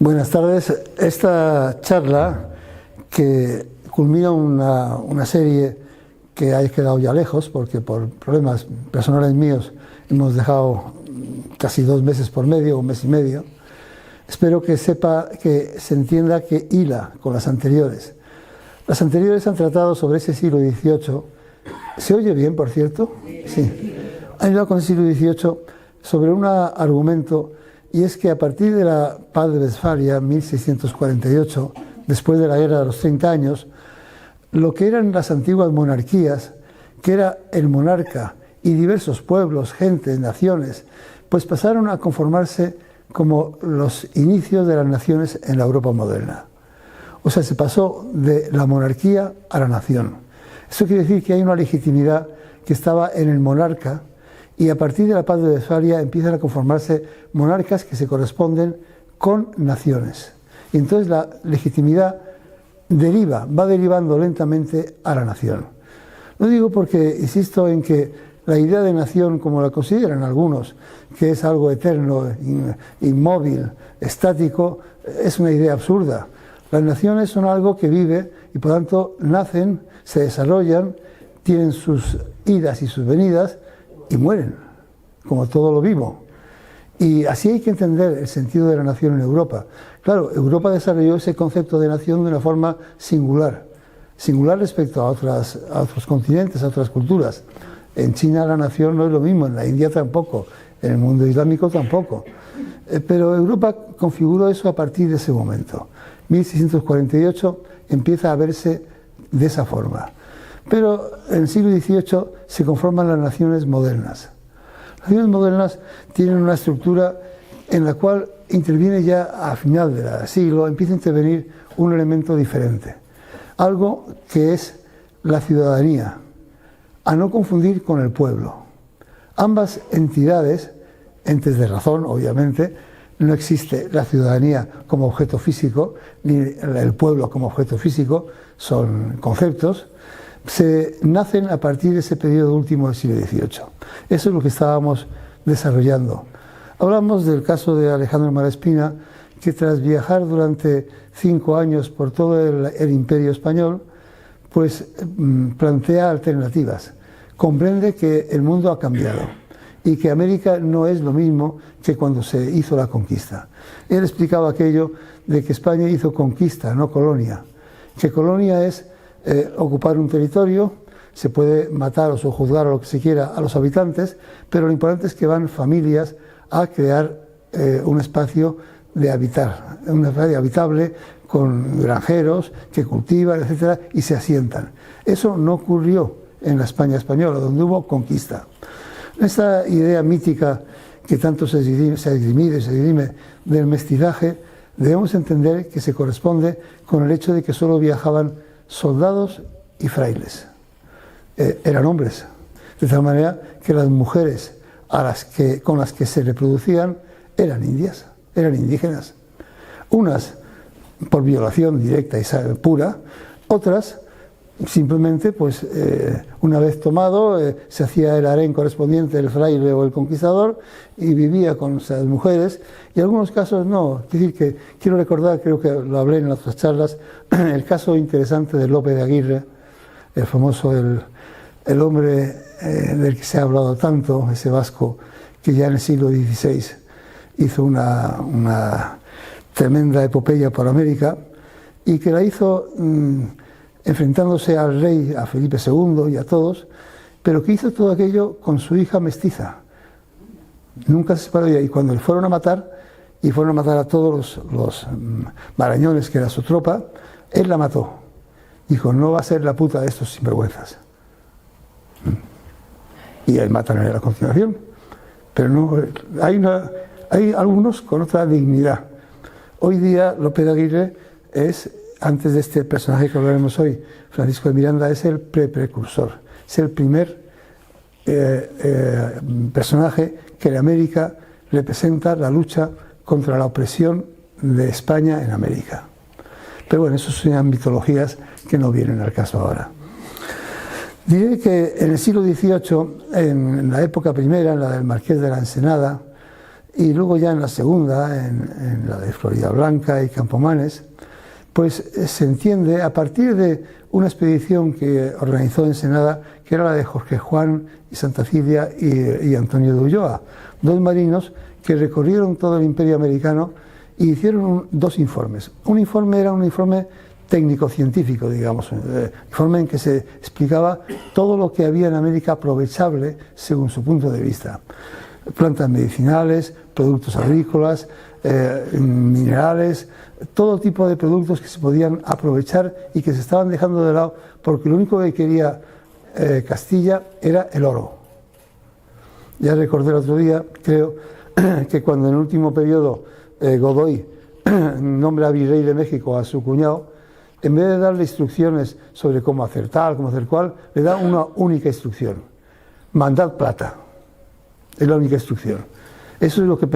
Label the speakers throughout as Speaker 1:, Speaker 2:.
Speaker 1: Buenas tardes. Esta charla, que culmina una serie que ha quedado ya lejos, porque por problemas personales míos hemos dejado casi 2 meses por medio, 1 mes y medio. Espero que se entienda que hila con las anteriores. Las anteriores han tratado sobre ese siglo XVIII. ¿Se oye bien, por cierto? Sí. Han hilado con el siglo XVIII sobre un argumento, y es que a partir de la Paz de Westfalia, 1648, después de la Guerra de los 30 años, lo que eran las antiguas monarquías, que era el monarca y diversos pueblos, gentes, naciones, pues pasaron a conformarse como los inicios de las naciones en la Europa moderna. O sea, se pasó de la monarquía a la nación. Eso quiere decir que hay una legitimidad que estaba en el monarca, y a partir de la Paz de Westfalia empiezan a conformarse monarcas que se corresponden con naciones. Y entonces la legitimidad va derivando lentamente a la nación. Lo digo porque insisto en que la idea de nación, como la consideran algunos, que es algo eterno, inmóvil, estático, es una idea absurda. Las naciones son algo que vive y por tanto nacen, se desarrollan, tienen sus idas y sus venidas y mueren, como todo lo vivo. Y así hay que entender el sentido de la nación en Europa. Claro, Europa desarrolló ese concepto de nación de una forma singular respecto a otros continentes, a otras culturas. En China la nación no es lo mismo, en la India tampoco, en el mundo islámico tampoco. Pero Europa configuró eso a partir de ese momento. 1648 empieza a verse de esa forma. Pero en el siglo XVIII se conforman las naciones modernas. Las naciones modernas tienen una estructura en la cual interviene ya a final del siglo, empieza a intervenir un elemento diferente. Algo que es la ciudadanía, a no confundir con el pueblo. Ambas entidades, entes de razón, obviamente, no existe la ciudadanía como objeto físico, ni el pueblo como objeto físico, son conceptos. Se nacen a partir de ese periodo último del siglo XVIII. Eso es lo que estábamos desarrollando. Hablamos del caso de Alejandro Malaspina, que tras viajar durante 5 años por todo el imperio español, pues plantea alternativas. Comprende que el mundo ha cambiado y que América no es lo mismo que cuando se hizo la conquista. Él explicaba aquello de que España hizo conquista, no colonia. Que colonia es ocupar un territorio, se puede matar o sojuzgar o lo que se quiera a los habitantes, pero lo importante es que van familias a crear un espacio de habitar, un espacio habitable con granjeros que cultivan, etcétera, y se asientan. Eso no ocurrió en la España española, donde hubo conquista. Esta idea mítica que tanto se esgrime del mestizaje, debemos entender que se corresponde con el hecho de que solo viajaban soldados y frailes. Eran hombres, de tal manera que las mujeres con las que se reproducían eran indias, eran indígenas. Unas por violación directa y pura, otras simplemente, pues una vez tomado, se hacía el harén correspondiente del fraile o el conquistador y vivía con esas mujeres, y en algunos casos no. Es decir, que quiero recordar, creo que lo hablé en otras charlas, el caso interesante de Lope de Aguirre, el famoso, el hombre del que se ha hablado tanto, ese vasco, que ya en el siglo XVI hizo una tremenda epopeya por América, y que la hizo enfrentándose al rey, a Felipe II y a todos, pero que hizo todo aquello con su hija mestiza. Nunca se separó de ella, y cuando le fueron a matar a todos los marañones, que era su tropa, él la mató. Dijo, no va a ser la puta de estos sinvergüenzas. Y ahí matan a él a continuación. Pero no, hay algunos con otra dignidad. Hoy día Lope de Aguirre es, antes de este personaje que hablaremos hoy, Francisco de Miranda, es el precursor, es el primer personaje que en América representa la lucha contra la opresión de España en América. Pero bueno, eso son mitologías que no vienen al caso ahora. Diré que en el siglo XVIII, en la época primera, en la del Marqués de la Ensenada, y luego ya en la segunda, en la de Floridablanca y Campomanes, pues se entiende a partir de una expedición que organizó Ensenada, que era la de Jorge Juan y Santa Cilia y Antonio de Ulloa, dos marinos que recorrieron todo el Imperio americano y hicieron dos informes. Un informe era un informe técnico-científico, digamos, informe en que se explicaba todo lo que había en América aprovechable según su punto de vista. Plantas medicinales, productos agrícolas, minerales, todo tipo de productos que se podían aprovechar y que se estaban dejando de lado porque lo único que quería Castilla era el oro. Ya recordé el otro día, creo, que cuando en el último periodo Godoy nombra virrey de México a su cuñado, en vez de darle instrucciones sobre cómo hacer tal, cómo hacer cual, le da una única instrucción: mandad plata. Es la única instrucción. Eso es lo que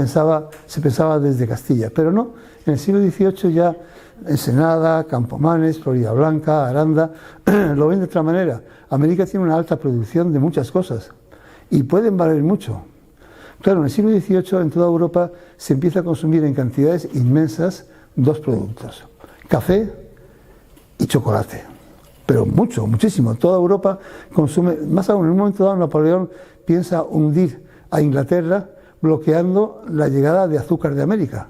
Speaker 1: se pensaba desde Castilla, pero no, en el siglo XVIII ya Ensenada, Campomanes, Floridablanca, Aranda, lo ven de otra manera. América tiene una alta producción de muchas cosas y pueden valer mucho. Claro, en el siglo XVIII en toda Europa se empieza a consumir en cantidades inmensas dos productos: café y chocolate. Pero mucho, muchísimo. Toda Europa consume, más aún en un momento dado Napoleón piensa hundir a Inglaterra bloqueando la llegada de azúcar de América,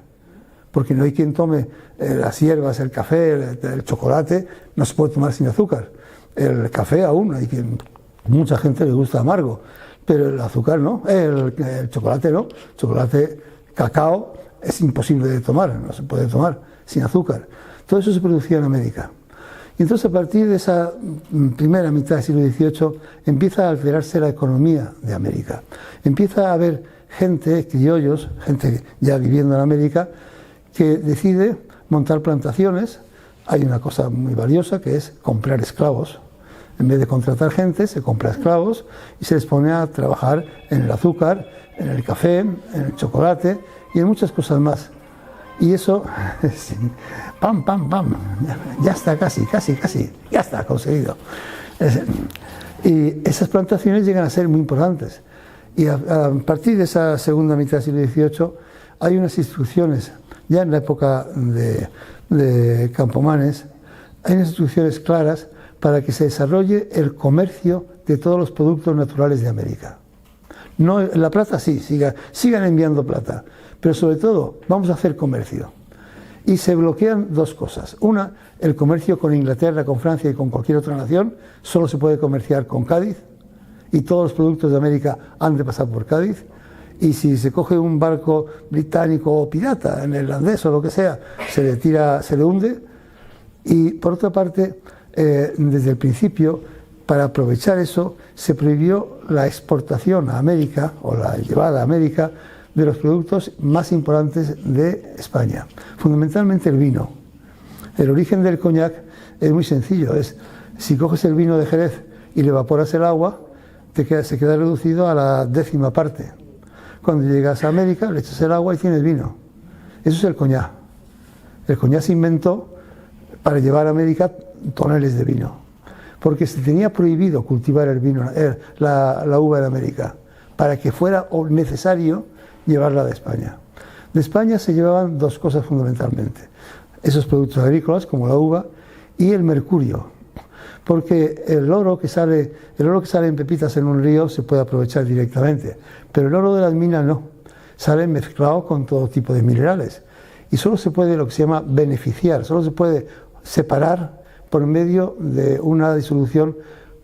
Speaker 1: porque no hay quien tome las hierbas, el café, el chocolate, no se puede tomar sin azúcar. El café aún, hay quien, mucha gente le gusta amargo, pero el azúcar no, el chocolate no, chocolate, cacao, es imposible de tomar, no se puede tomar sin azúcar. Todo eso se producía en América. Y entonces a partir de esa primera mitad del siglo XVIII empieza a alterarse la economía de América. Empieza a haber gente, criollos, gente ya viviendo en América, que decide montar plantaciones. Hay una cosa muy valiosa que es comprar esclavos. En vez de contratar gente, se compra esclavos y se les pone a trabajar en el azúcar, en el café, en el chocolate y en muchas cosas más. Y eso, pam, pam, pam, ya está casi, ya está conseguido. Y esas plantaciones llegan a ser muy importantes. Y a partir de esa segunda mitad del siglo XVIII hay unas instrucciones, ya en la época de Campomanes, hay unas instrucciones claras para que se desarrolle el comercio de todos los productos naturales de América. No, la plata sí, sigan enviando plata, pero sobre todo vamos a hacer comercio. Y se bloquean dos cosas. Una, el comercio con Inglaterra, con Francia y con cualquier otra nación, solo se puede comerciar con Cádiz, y todos los productos de América han de pasar por Cádiz. Y si se coge un barco británico o pirata, en el irlandés o lo que sea, se le tira, se le hunde. Y por otra parte, desde el principio, para aprovechar eso, se prohibió la exportación a América, o la llevada a América, de los productos más importantes de España, fundamentalmente el vino. El origen del coñac es muy sencillo, es si coges el vino de Jerez y le evaporas el agua, se queda reducido a la 10ª parte. Cuando llegas a América, le echas el agua y tienes vino. Eso es el coñac. El coñac se inventó para llevar a América toneles de vino, porque se tenía prohibido cultivar el vino, la uva en América, para que fuera necesario llevarla de España. De España se llevaban dos cosas fundamentalmente: esos productos agrícolas como la uva y el mercurio, porque el oro que sale en pepitas en un río se puede aprovechar directamente, pero el oro de las minas no, sale mezclado con todo tipo de minerales y solo se puede, lo que se llama, beneficiar, solo se puede separar por medio de una disolución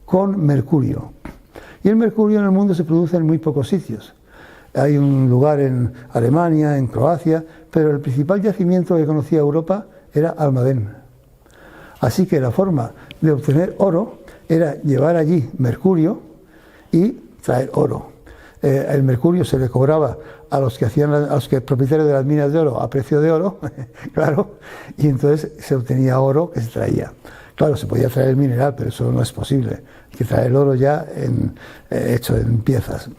Speaker 1: con mercurio. Y el mercurio en el mundo se produce en muy pocos sitios. Hay un lugar en Alemania, en Croacia, pero el principal yacimiento que conocía Europa era Almadén. Así que la forma de obtener oro era llevar allí mercurio y traer oro. El mercurio se le cobraba a los propietarios de las minas de oro a precio de oro, claro, y entonces se obtenía oro que se traía. Claro, se podía traer el mineral, pero eso no es posible. Hay que traer el oro ya hecho en piezas.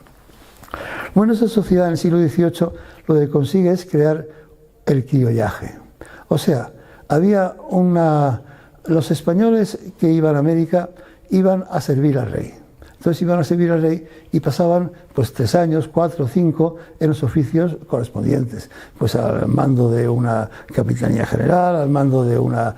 Speaker 1: Bueno, esa sociedad en el siglo XVIII lo que consigue es crear el criollaje. O sea, había los españoles que iban a América iban a servir al rey. Entonces iban a servir al rey y pasaban pues 3 años, 4, 5 en los oficios correspondientes, pues al mando de una capitanía general, al mando de una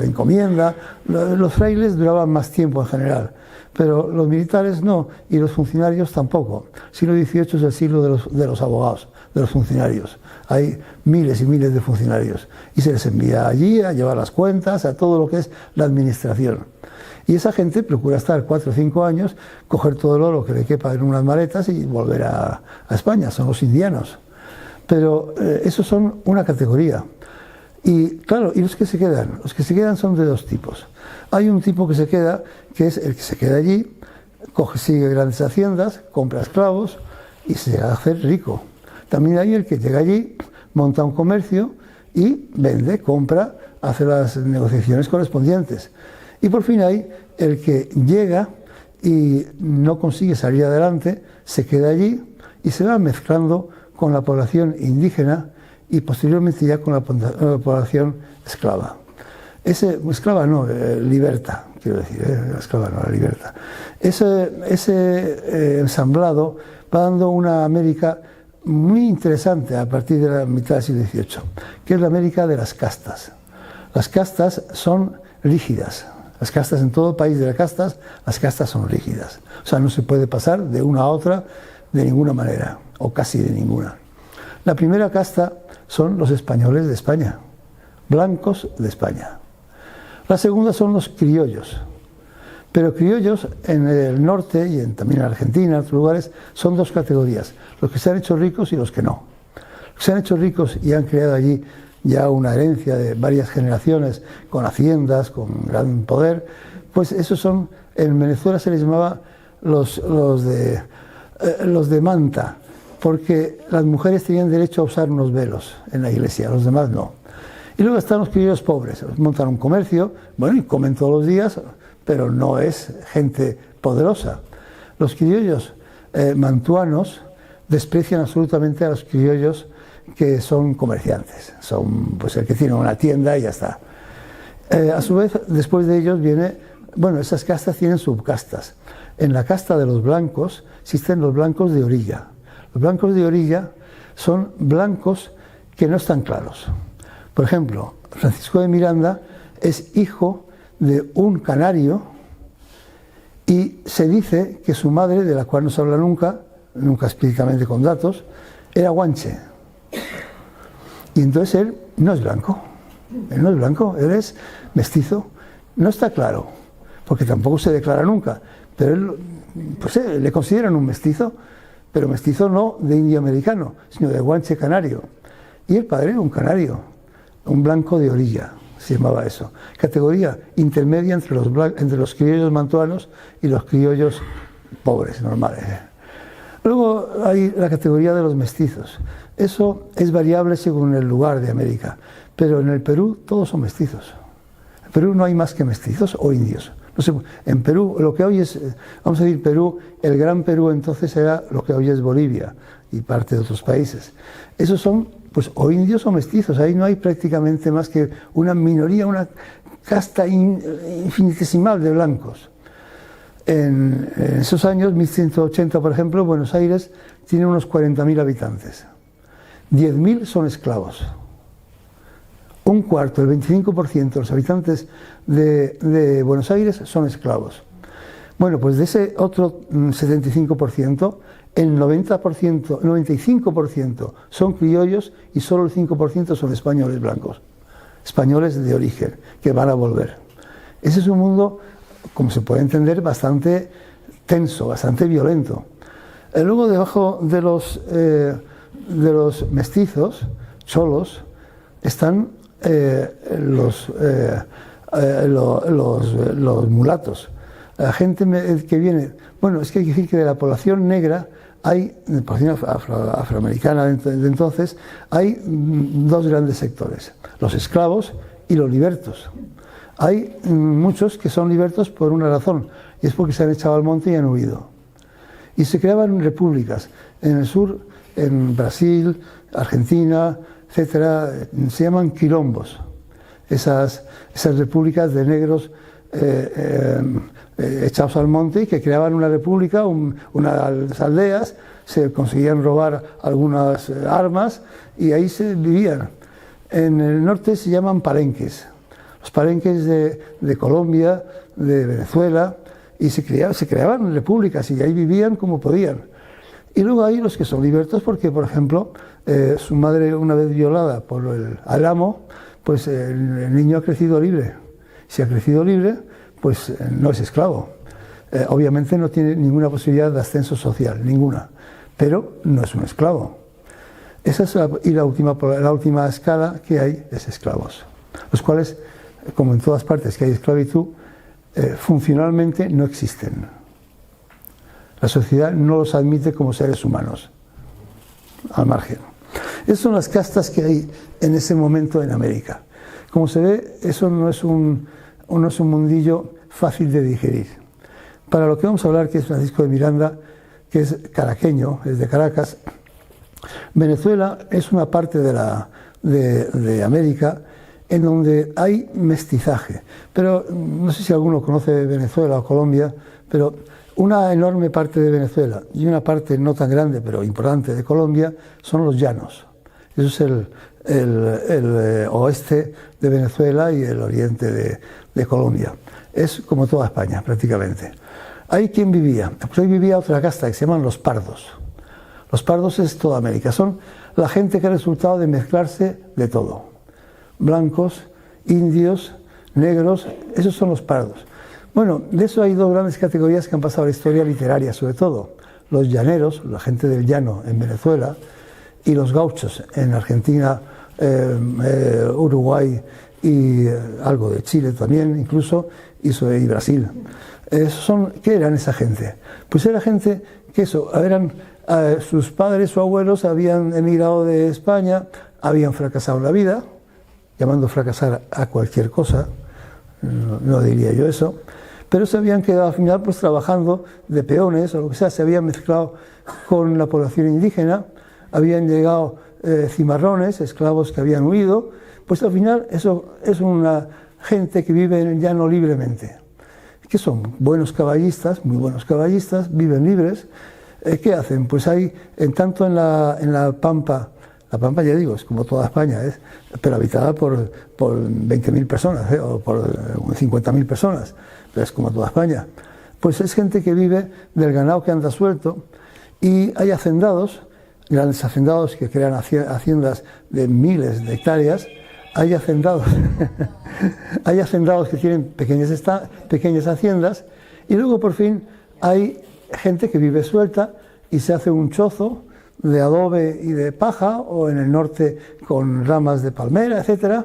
Speaker 1: encomienda. Los frailes duraban más tiempo en general, pero los militares no, y los funcionarios tampoco. El siglo XVIII es el siglo de los abogados, de los funcionarios. Hay miles y miles de funcionarios y se les envía allí a llevar las cuentas, a todo lo que es la administración. Y esa gente procura estar 4 o 5 años, coger todo el oro que le quepa en unas maletas y volver a España. Son los indianos. Pero esos son una categoría. Y claro, ¿y los que se quedan? Los que se quedan son de 2 tipos. Hay un tipo que se queda, que es el que se queda allí, sigue grandes haciendas, compra esclavos y se llega a hacer rico. También hay el que llega allí, monta un comercio y vende, compra, hace las negociaciones correspondientes. Y por fin hay el que llega y no consigue salir adelante, se queda allí y se va mezclando con la población indígena y posteriormente ya con la población esclava. Esclava no, liberta, quiero decir, esclava no, la liberta. Ese ensamblado va dando una América muy interesante a partir de la mitad del siglo XVIII, que es la América de las castas. Las castas son rígidas. Las castas en todo país de las castas son rígidas. O sea, no se puede pasar de una a otra de ninguna manera, o casi de ninguna. La primera casta son los españoles de España, blancos de España. La segunda son los criollos. Pero criollos en el norte y también en Argentina, en otros lugares, son 2 categorías, los que se han hecho ricos y los que no. Los que se han hecho ricos y han creado allí ya una herencia de varias generaciones, con haciendas, con gran poder, pues esos son, en Venezuela se les llamaba los de manta, porque las mujeres tenían derecho a usar unos velos en la iglesia, los demás no. Y luego están los criollos pobres, montan un comercio, bueno, y comen todos los días, pero no es gente poderosa. Los criollos mantuanos desprecian absolutamente a los criollos que son comerciantes, son pues el que tiene una tienda y ya está. A su vez, después de ellos viene, bueno, esas castas tienen subcastas. En la casta de los blancos existen los blancos de orilla. Los blancos de orilla son blancos que no están claros. Por ejemplo, Francisco de Miranda es hijo de un canario y se dice que su madre, de la cual no se habla nunca explícitamente con datos, era guanche. Y entonces él no es blanco, él es mestizo, no está claro, porque tampoco se declara nunca, pero él, pues le consideran un mestizo, pero mestizo no de indio americano, sino de guanche canario. Y el padre era un canario, un blanco de orilla, se llamaba eso, categoría intermedia entre los criollos mantuanos y los criollos pobres, normales. Luego hay la categoría de los mestizos. Eso es variable según el lugar de América, pero en el Perú todos son mestizos. En Perú no hay más que mestizos o indios. No sé, en Perú, lo que hoy es, vamos a decir Perú, el Gran Perú entonces era lo que hoy es Bolivia y parte de otros países. Esos son pues o indios o mestizos, ahí no hay prácticamente más que una minoría, una casta infinitesimal de blancos. En esos años, 1180 por ejemplo, Buenos Aires tiene unos 40.000 habitantes. 10.000 son esclavos. Un cuarto, el 25% de los habitantes de Buenos Aires son esclavos. Bueno, pues de ese otro 75%, el 90%, 95% son criollos y solo el 5% son españoles blancos, españoles de origen, que van a volver. Ese es un mundo, como se puede entender, bastante tenso, bastante violento. Luego, debajo de los mestizos, cholos, están los mulatos. La gente que viene, bueno, es que hay que decir que de la población negra hay, de la población afroamericana de entonces, hay 2 grandes sectores, los esclavos y los libertos. Hay muchos que son libertos por una razón, y es porque se han echado al monte y han huido. Y se creaban repúblicas en el sur, en Brasil, Argentina, etcétera, se llaman quilombos. Esas repúblicas de negros echados al monte y que creaban una república, unas aldeas, se conseguían robar algunas armas y ahí se vivían. En el norte se llaman palenques, los palenques de Colombia, de Venezuela, y se creaban repúblicas y ahí vivían como podían. Y luego hay los que son libertos porque, por ejemplo, su madre una vez violada por el amo, pues el niño ha crecido libre. Si ha crecido libre, pues no es esclavo. Obviamente no tiene ninguna posibilidad de ascenso social, ninguna, pero no es un esclavo. Esa es la última escala que hay es esclavos, los cuales, como en todas partes que hay esclavitud, funcionalmente no existen. La sociedad no los admite como seres humanos, al margen. Esas son las castas que hay en ese momento en América. Como se ve, eso no es un mundillo fácil de digerir. Para lo que vamos a hablar, que es Francisco de Miranda, que es caraqueño, es de Caracas, Venezuela es una parte de América en donde hay mestizaje. Pero no sé si alguno conoce Venezuela o Colombia, pero una enorme parte de Venezuela y una parte no tan grande pero importante de Colombia son los llanos. Eso es el oeste de Venezuela y el oriente de Colombia. Es como toda España prácticamente. ¿Ahí quién vivía? Pues ahí vivía otra casta que se llaman los pardos. Los pardos es toda América, son la gente que ha resultado de mezclarse de todo. Blancos, indios, negros, esos son los pardos. Bueno, de eso hay dos grandes categorías que han pasado a la historia literaria, sobre todo los llaneros, la gente del llano en Venezuela, y los gauchos en Argentina, Uruguay y algo de Chile también, incluso, y Brasil. ¿Qué eran esa gente? Pues era gente que sus padres o abuelos habían emigrado de España, habían fracasado en la vida, llamando fracasar a cualquier cosa, no diría yo eso, pero se habían quedado al final pues trabajando de peones o lo que sea, se habían mezclado con la población indígena, habían llegado cimarrones, esclavos que habían huido, pues al final eso es una gente que vive en el llano libremente, que son buenos caballistas, muy buenos caballistas, viven libres. ¿Qué hacen? Pues hay, tanto en la Pampa, la Pampa ya digo, es como toda España, pero habitada por 20.000 personas, o por 50.000 personas, pero es como toda España. Pues es gente que vive del ganado que anda suelto y hay hacendados, grandes hacendados que crean haciendas de miles de hectáreas, hay hacendados, hay hacendados que tienen pequeñas haciendas y luego por fin hay gente que vive suelta y se hace un chozo de adobe y de paja, o en el norte con ramas de palmera, etc.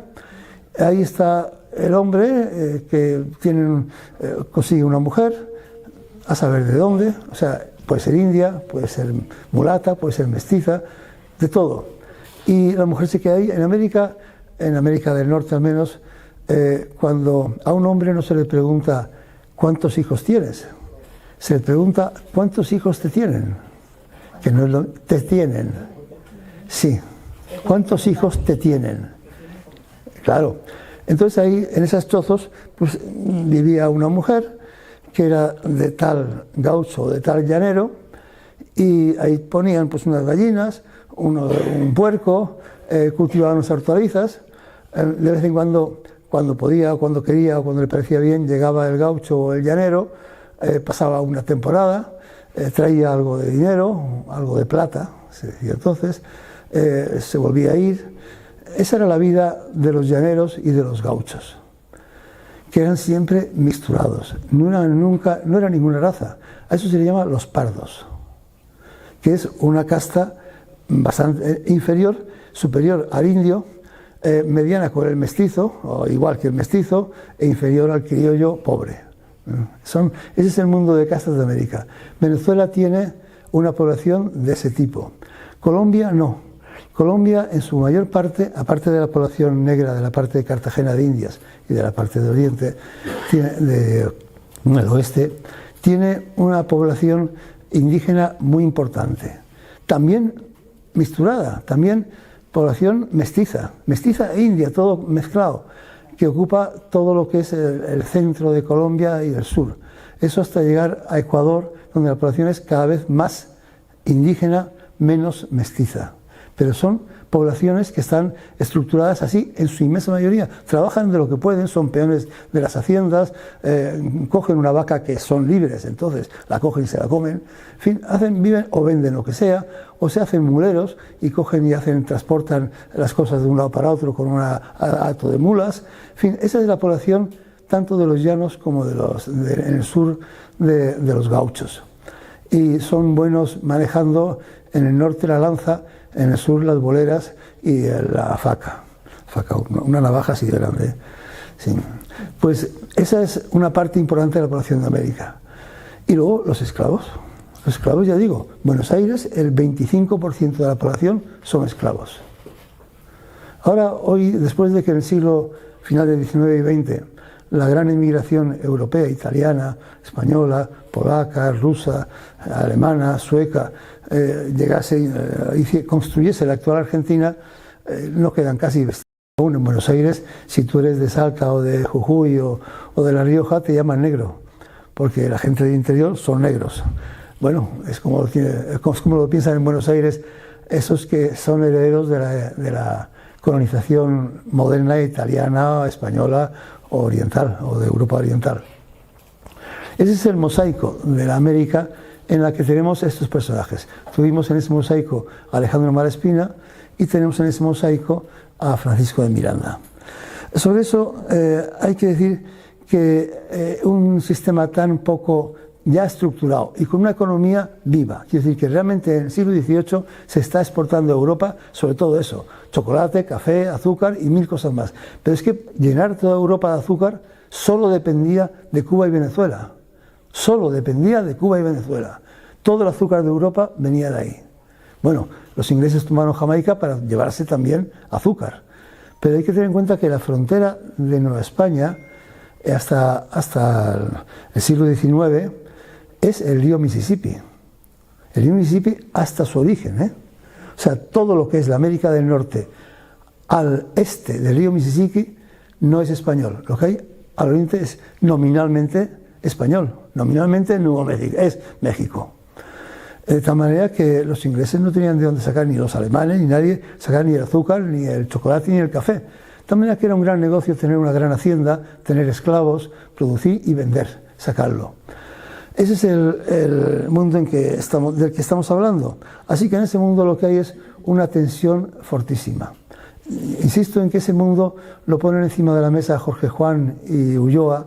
Speaker 1: Ahí está el hombre que consigue una mujer, a saber de dónde, o sea, puede ser india, puede ser mulata, puede ser mestiza, de todo. Y la mujer se queda ahí. En América del Norte al menos, cuando a un hombre no se le pregunta ¿cuántos hijos tienes?, se le pregunta ¿cuántos hijos te tienen? Que no es te tienen. Sí. ¿Cuántos hijos te tienen? Claro. Entonces ahí, en esos chozos, pues vivía una mujer que era de tal gaucho o de tal llanero, y ahí ponían pues unas gallinas, un puerco, cultivaban unas hortalizas. De vez en cuando podía, o cuando quería, o cuando le parecía bien, llegaba el gaucho o el llanero, pasaba una temporada, traía algo de dinero, algo de plata, se decía entonces, se volvía a ir. Esa era la vida de los llaneros y de los gauchos, que eran siempre mixturados, no era ninguna raza. A eso se le llama los pardos, que es una casta bastante inferior, superior al indio, mediana con el mestizo, o igual que el mestizo, e inferior al criollo pobre. Ese es el mundo de castas de América. Venezuela tiene una población de ese tipo. Colombia no. Colombia, en su mayor parte, aparte de la población negra de la parte de Cartagena de Indias y de la parte de Oriente, del oeste, tiene una población indígena muy importante. También mixturada, también población mestiza e india, todo mezclado, que ocupa todo lo que es el centro de Colombia y el sur. eso hasta llegar a Ecuador, donde la población es cada vez más indígena, menos mestiza. Pero son poblaciones que están estructuradas así en su inmensa mayoría. Trabajan de lo que pueden, son peones de las haciendas, cogen una vaca que son libres, entonces la cogen y se la comen. En fin, viven o venden lo que sea, o se hacen muleros y cogen y transportan las cosas de un lado para otro con un hato de mulas. En fin, esa es la población tanto de los llanos como en el sur de los gauchos. Y son buenos manejando en el norte la lanza, en el sur las boleras y la faca, una navaja así de grande. Sí. Pues esa es una parte importante de la población de América. Y luego los esclavos. Los esclavos, ya digo, Buenos Aires, el 25% de la población son esclavos. Ahora, hoy, después de que en el siglo final del XIX y XX, la gran inmigración europea, italiana, española, polaca, rusa, alemana, sueca, construyese la actual Argentina, no quedan casi vestidos. Aún en Buenos Aires, si tú eres de Salta o de Jujuy o de La Rioja, te llaman negro, porque la gente del interior son negros. Bueno, es como lo piensan en Buenos Aires esos que son herederos de la colonización moderna italiana, española o oriental, o de Europa oriental. Ese es el mosaico de la América en la que tenemos estos personajes. Tuvimos en ese mosaico a Alejandro Malaspina y tenemos en ese mosaico a Francisco de Miranda. Sobre eso hay que decir que un sistema tan poco ya estructurado y con una economía viva, quiere decir que realmente en el siglo XVIII se está exportando a Europa sobre todo eso, chocolate, café, azúcar y mil cosas más. Pero es que llenar toda Europa de azúcar solo dependía de Cuba y Venezuela. Solo dependía de Cuba y Venezuela. Todo el azúcar de Europa venía de ahí. Bueno, los ingleses tomaron Jamaica para llevarse también azúcar. Pero hay que tener en cuenta que la frontera de Nueva España hasta el siglo XIX es el río Mississippi. El río Mississippi hasta su origen, O sea, todo lo que es la América del Norte al este del río Mississippi no es español. Lo que hay al oriente es nominalmente español. Nominalmente Nuevo México, es México. De tal manera que los ingleses no tenían de dónde sacar, ni los alemanes, ni nadie, sacar ni el azúcar, ni el chocolate, ni el café. De tal manera que era un gran negocio tener una gran hacienda, tener esclavos, producir y vender, sacarlo. Ese es el mundo del que estamos hablando. Así que en ese mundo lo que hay es una tensión fortísima. Insisto en que ese mundo lo ponen encima de la mesa Jorge Juan y Ulloa,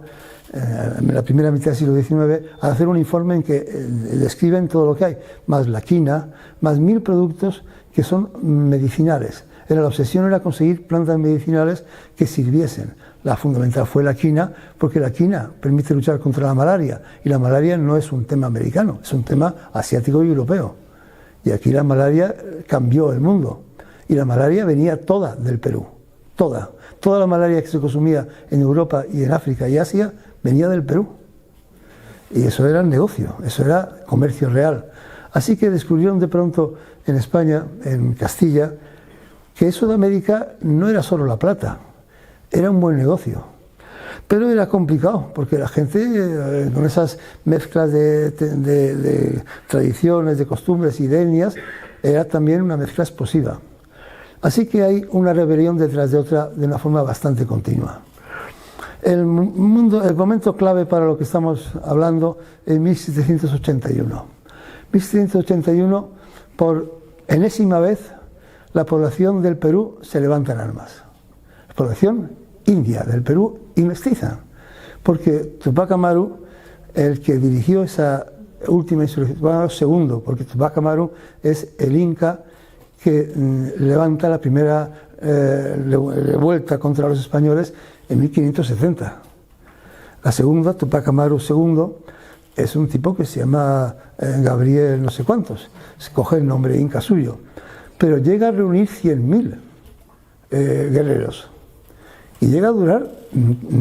Speaker 1: en la primera mitad del siglo XIX, a hacer un informe en que describen todo lo que hay, más la quina, más 1000 productos que son medicinales. La obsesión era conseguir plantas medicinales que sirviesen. La fundamental fue la quina, porque la quina permite luchar contra la malaria, y la malaria no es un tema americano, es un tema asiático y europeo. Y aquí la malaria cambió el mundo, y la malaria venía toda del Perú, toda la malaria que se consumía en Europa y en África y Asia venía del Perú. Y eso era negocio, eso era comercio real. Así que descubrieron de pronto en España, en Castilla, que eso de América no era solo la plata, era un buen negocio. Pero era complicado, porque la gente, con esas mezclas de tradiciones, de costumbres y de etnias, era también una mezcla explosiva. Así que hay una rebelión detrás de otra de una forma bastante continua. El momento clave para lo que estamos hablando es 1781. 1781, por enésima vez, la población del Perú se levanta en armas. La población india del Perú y mestiza. Porque Tupac Amaru, el que dirigió esa última insurrección, Tupac Amaru II, porque Tupac Amaru es el inca que levanta la primera revuelta contra los españoles en 1570. La segunda, Tupac Amaru II, es un tipo que se llama Gabriel no sé cuántos, se coge el nombre inca suyo, pero llega a reunir 100.000 guerreros y llega a durar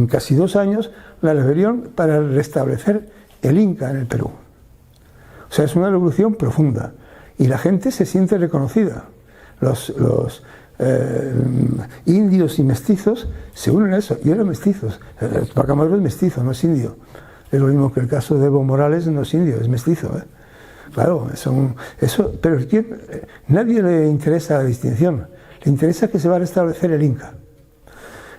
Speaker 1: casi 2 años la rebelión para restablecer el Inca en el Perú. O sea, es una revolución profunda y la gente se siente reconocida. Los indios y mestizos se unen a eso, y eran mestizos. Tupac Amaru es mestizo, no es indio. Es lo mismo que el caso de Evo Morales, no es indio, es mestizo, ¿eh? Claro, pero nadie le interesa la distinción, le interesa que se va a restablecer el Inca.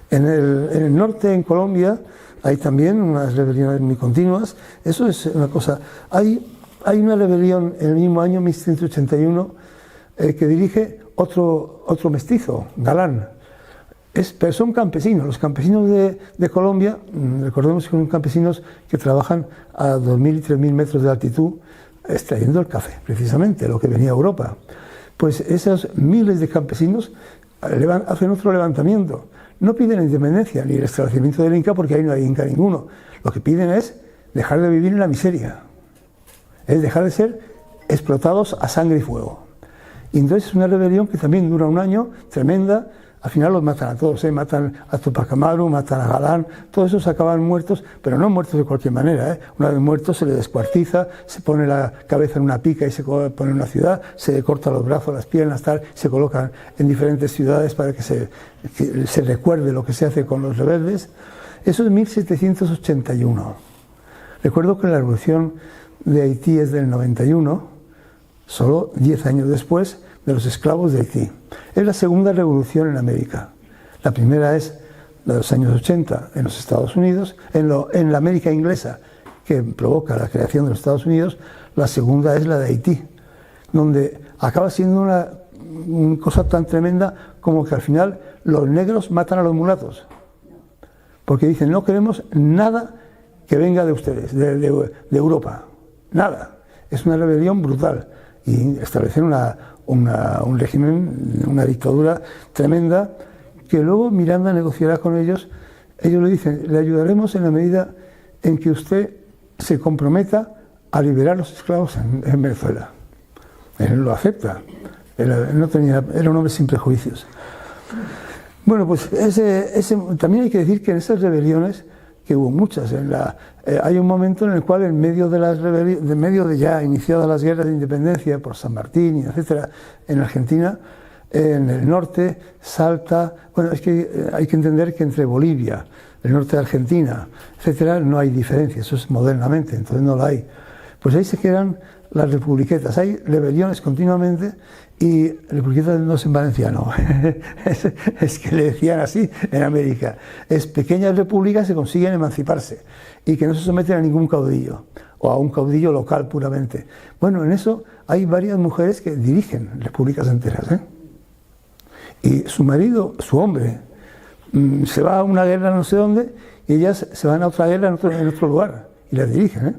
Speaker 1: En el norte, en Colombia, hay también unas rebeliones muy continuas. Eso es una cosa. Hay una rebelión en el mismo año, 1781, que dirige otro mestizo, Galán. Pero son campesinos. Los campesinos de Colombia, recordemos que son campesinos que trabajan a 2.000 y 3.000 metros de altitud, extrayendo el café, precisamente, lo que venía a Europa. Pues esos miles de campesinos hacen otro levantamiento. No piden la independencia ni el establecimiento del Inca, porque ahí no hay Inca ninguno. Lo que piden es dejar de vivir en la miseria, es dejar de ser explotados a sangre y fuego. Y entonces es una rebelión que también dura un año, tremenda. Al final los matan a todos, matan a Tupac Amaru, matan a Galán, todos esos acaban muertos, pero no muertos de cualquier manera, Una vez muertos se les descuartiza, se pone la cabeza en una pica y se pone en una ciudad, se le corta los brazos, las piernas, tal, se colocan en diferentes ciudades para que se recuerde lo que se hace con los rebeldes. Eso es 1781. Recuerdo que la revolución de Haití es del 91, solo 10 años después de los esclavos de Haití. Es la segunda revolución en América. La primera es la de los años 80 en los Estados Unidos, en la América inglesa, que provoca la creación de los Estados Unidos. La segunda es la de Haití, donde acaba siendo una cosa tan tremenda como que al final los negros matan a los mulatos, porque dicen: no queremos nada que venga de ustedes, de Europa, nada. Es una rebelión brutal y establecen un régimen, una dictadura tremenda, que luego Miranda negociará con ellos. Ellos le dicen: le ayudaremos en la medida en que usted se comprometa a liberar los esclavos en Venezuela. Él lo acepta. Era un hombre sin prejuicios. Bueno, pues también hay que decir que en esas rebeliones, que hubo muchas, hay un momento en el cual, en medio de ya iniciadas las guerras de independencia por San Martín, etcétera, en Argentina, en el norte, Salta. Bueno, es que hay que entender que entre Bolivia, el norte de Argentina, etcétera, no hay diferencia, eso es modernamente, entonces no la hay. Pues ahí se quedan las republiquetas, hay rebeliones continuamente, y republiquetas no es en valenciano, es que le decían así en América, es pequeñas repúblicas que consiguen emanciparse y que no se someten a ningún caudillo, o a un caudillo local puramente. Bueno, en eso hay varias mujeres que dirigen repúblicas enteras, y su marido, su hombre, se va a una guerra no sé dónde, y ellas se van a otra guerra en otro lugar, y las dirigen,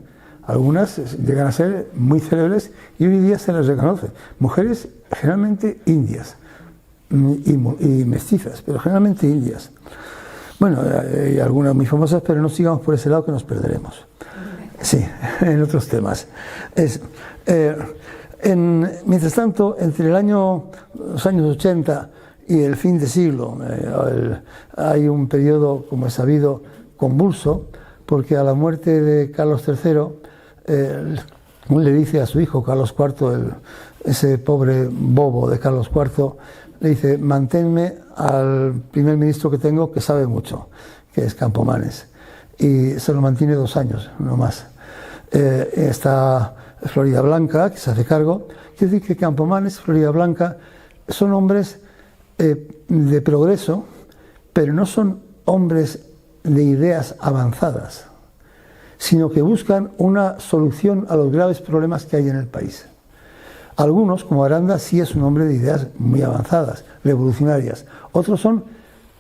Speaker 1: Algunas llegan a ser muy célebres y hoy día se les reconoce. Mujeres generalmente indias y mestizas, pero generalmente indias. Bueno, hay algunas muy famosas, pero no sigamos por ese lado, que nos perderemos. Sí, en otros temas. Mientras tanto, entre los años 80 y el fin de siglo, hay un periodo, como es sabido, convulso, porque a la muerte de Carlos III, le dice a su hijo Carlos IV, ese pobre bobo de Carlos IV, le dice: manténme al primer ministro que tengo, que sabe mucho, que es Campomanes. Y se lo mantiene 2 años, no más. Está Floridablanca, que se hace cargo. Quiere decir que Campomanes, Floridablanca, son hombres de progreso, pero no son hombres de ideas avanzadas, sino que buscan una solución a los graves problemas que hay en el país. Algunos, como Aranda, sí es un hombre de ideas muy avanzadas, revolucionarias. Otros son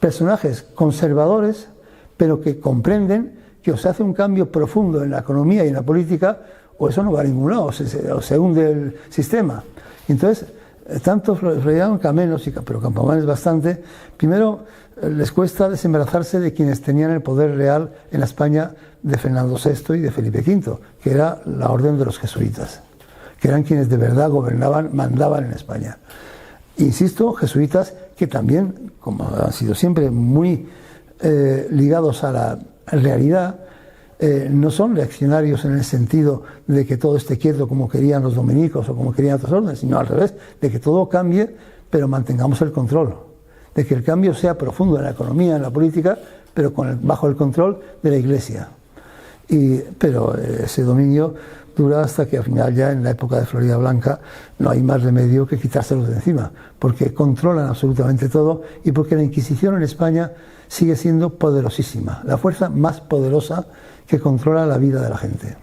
Speaker 1: personajes conservadores, pero que comprenden que o se hace un cambio profundo en la economía y en la política, o eso no va a ningún lado, o se hunde el sistema. Entonces, tanto Floridablanca menos, pero Campomanes bastante. Primero, les cuesta desembarazarse de quienes tenían el poder real en la España de Fernando VI y de Felipe V, que era la orden de los jesuitas, que eran quienes de verdad gobernaban, mandaban en España. Insisto, jesuitas que también, como han sido siempre muy ligados a la realidad, no son reaccionarios en el sentido de que todo esté quieto como querían los dominicos o como querían otras órdenes, sino al revés, de que todo cambie, pero mantengamos el control, de que el cambio sea profundo en la economía, en la política, pero bajo el control de la Iglesia. Pero ese dominio dura hasta que al final, ya en la época de Florida Blanca, no hay más remedio que quitárselos de encima, porque controlan absolutamente todo y porque la Inquisición en España sigue siendo poderosísima, la fuerza más poderosa que controla la vida de la gente.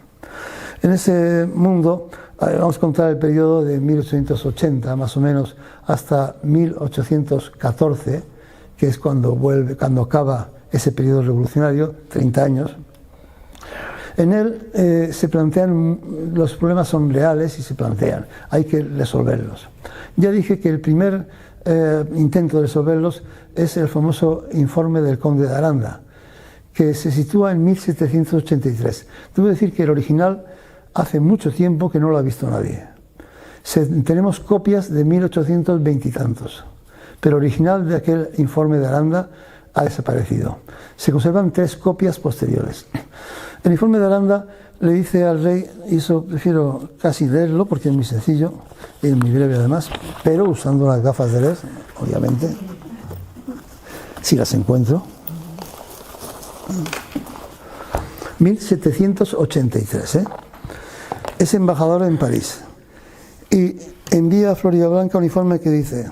Speaker 1: En ese mundo, vamos a contar el periodo de 1880 más o menos hasta 1814, que es cuando acaba ese periodo revolucionario, 30 años. En él se plantean, los problemas son reales y se plantean, hay que resolverlos. Ya dije que el primer intento de resolverlos es el famoso informe del conde de Aranda, que se sitúa en 1783. Debo decir que el original hace mucho tiempo que no lo ha visto nadie. Tenemos copias de 1820 y tantos, pero el original de aquel informe de Aranda ha desaparecido. Se conservan 3 copias posteriores. El informe de Aranda le dice al rey, y eso prefiero casi leerlo porque es muy sencillo, es muy breve además, pero usando las gafas de leer, obviamente, si las encuentro. 1783, es embajador en París y envía a Florida Blanca un informe que dice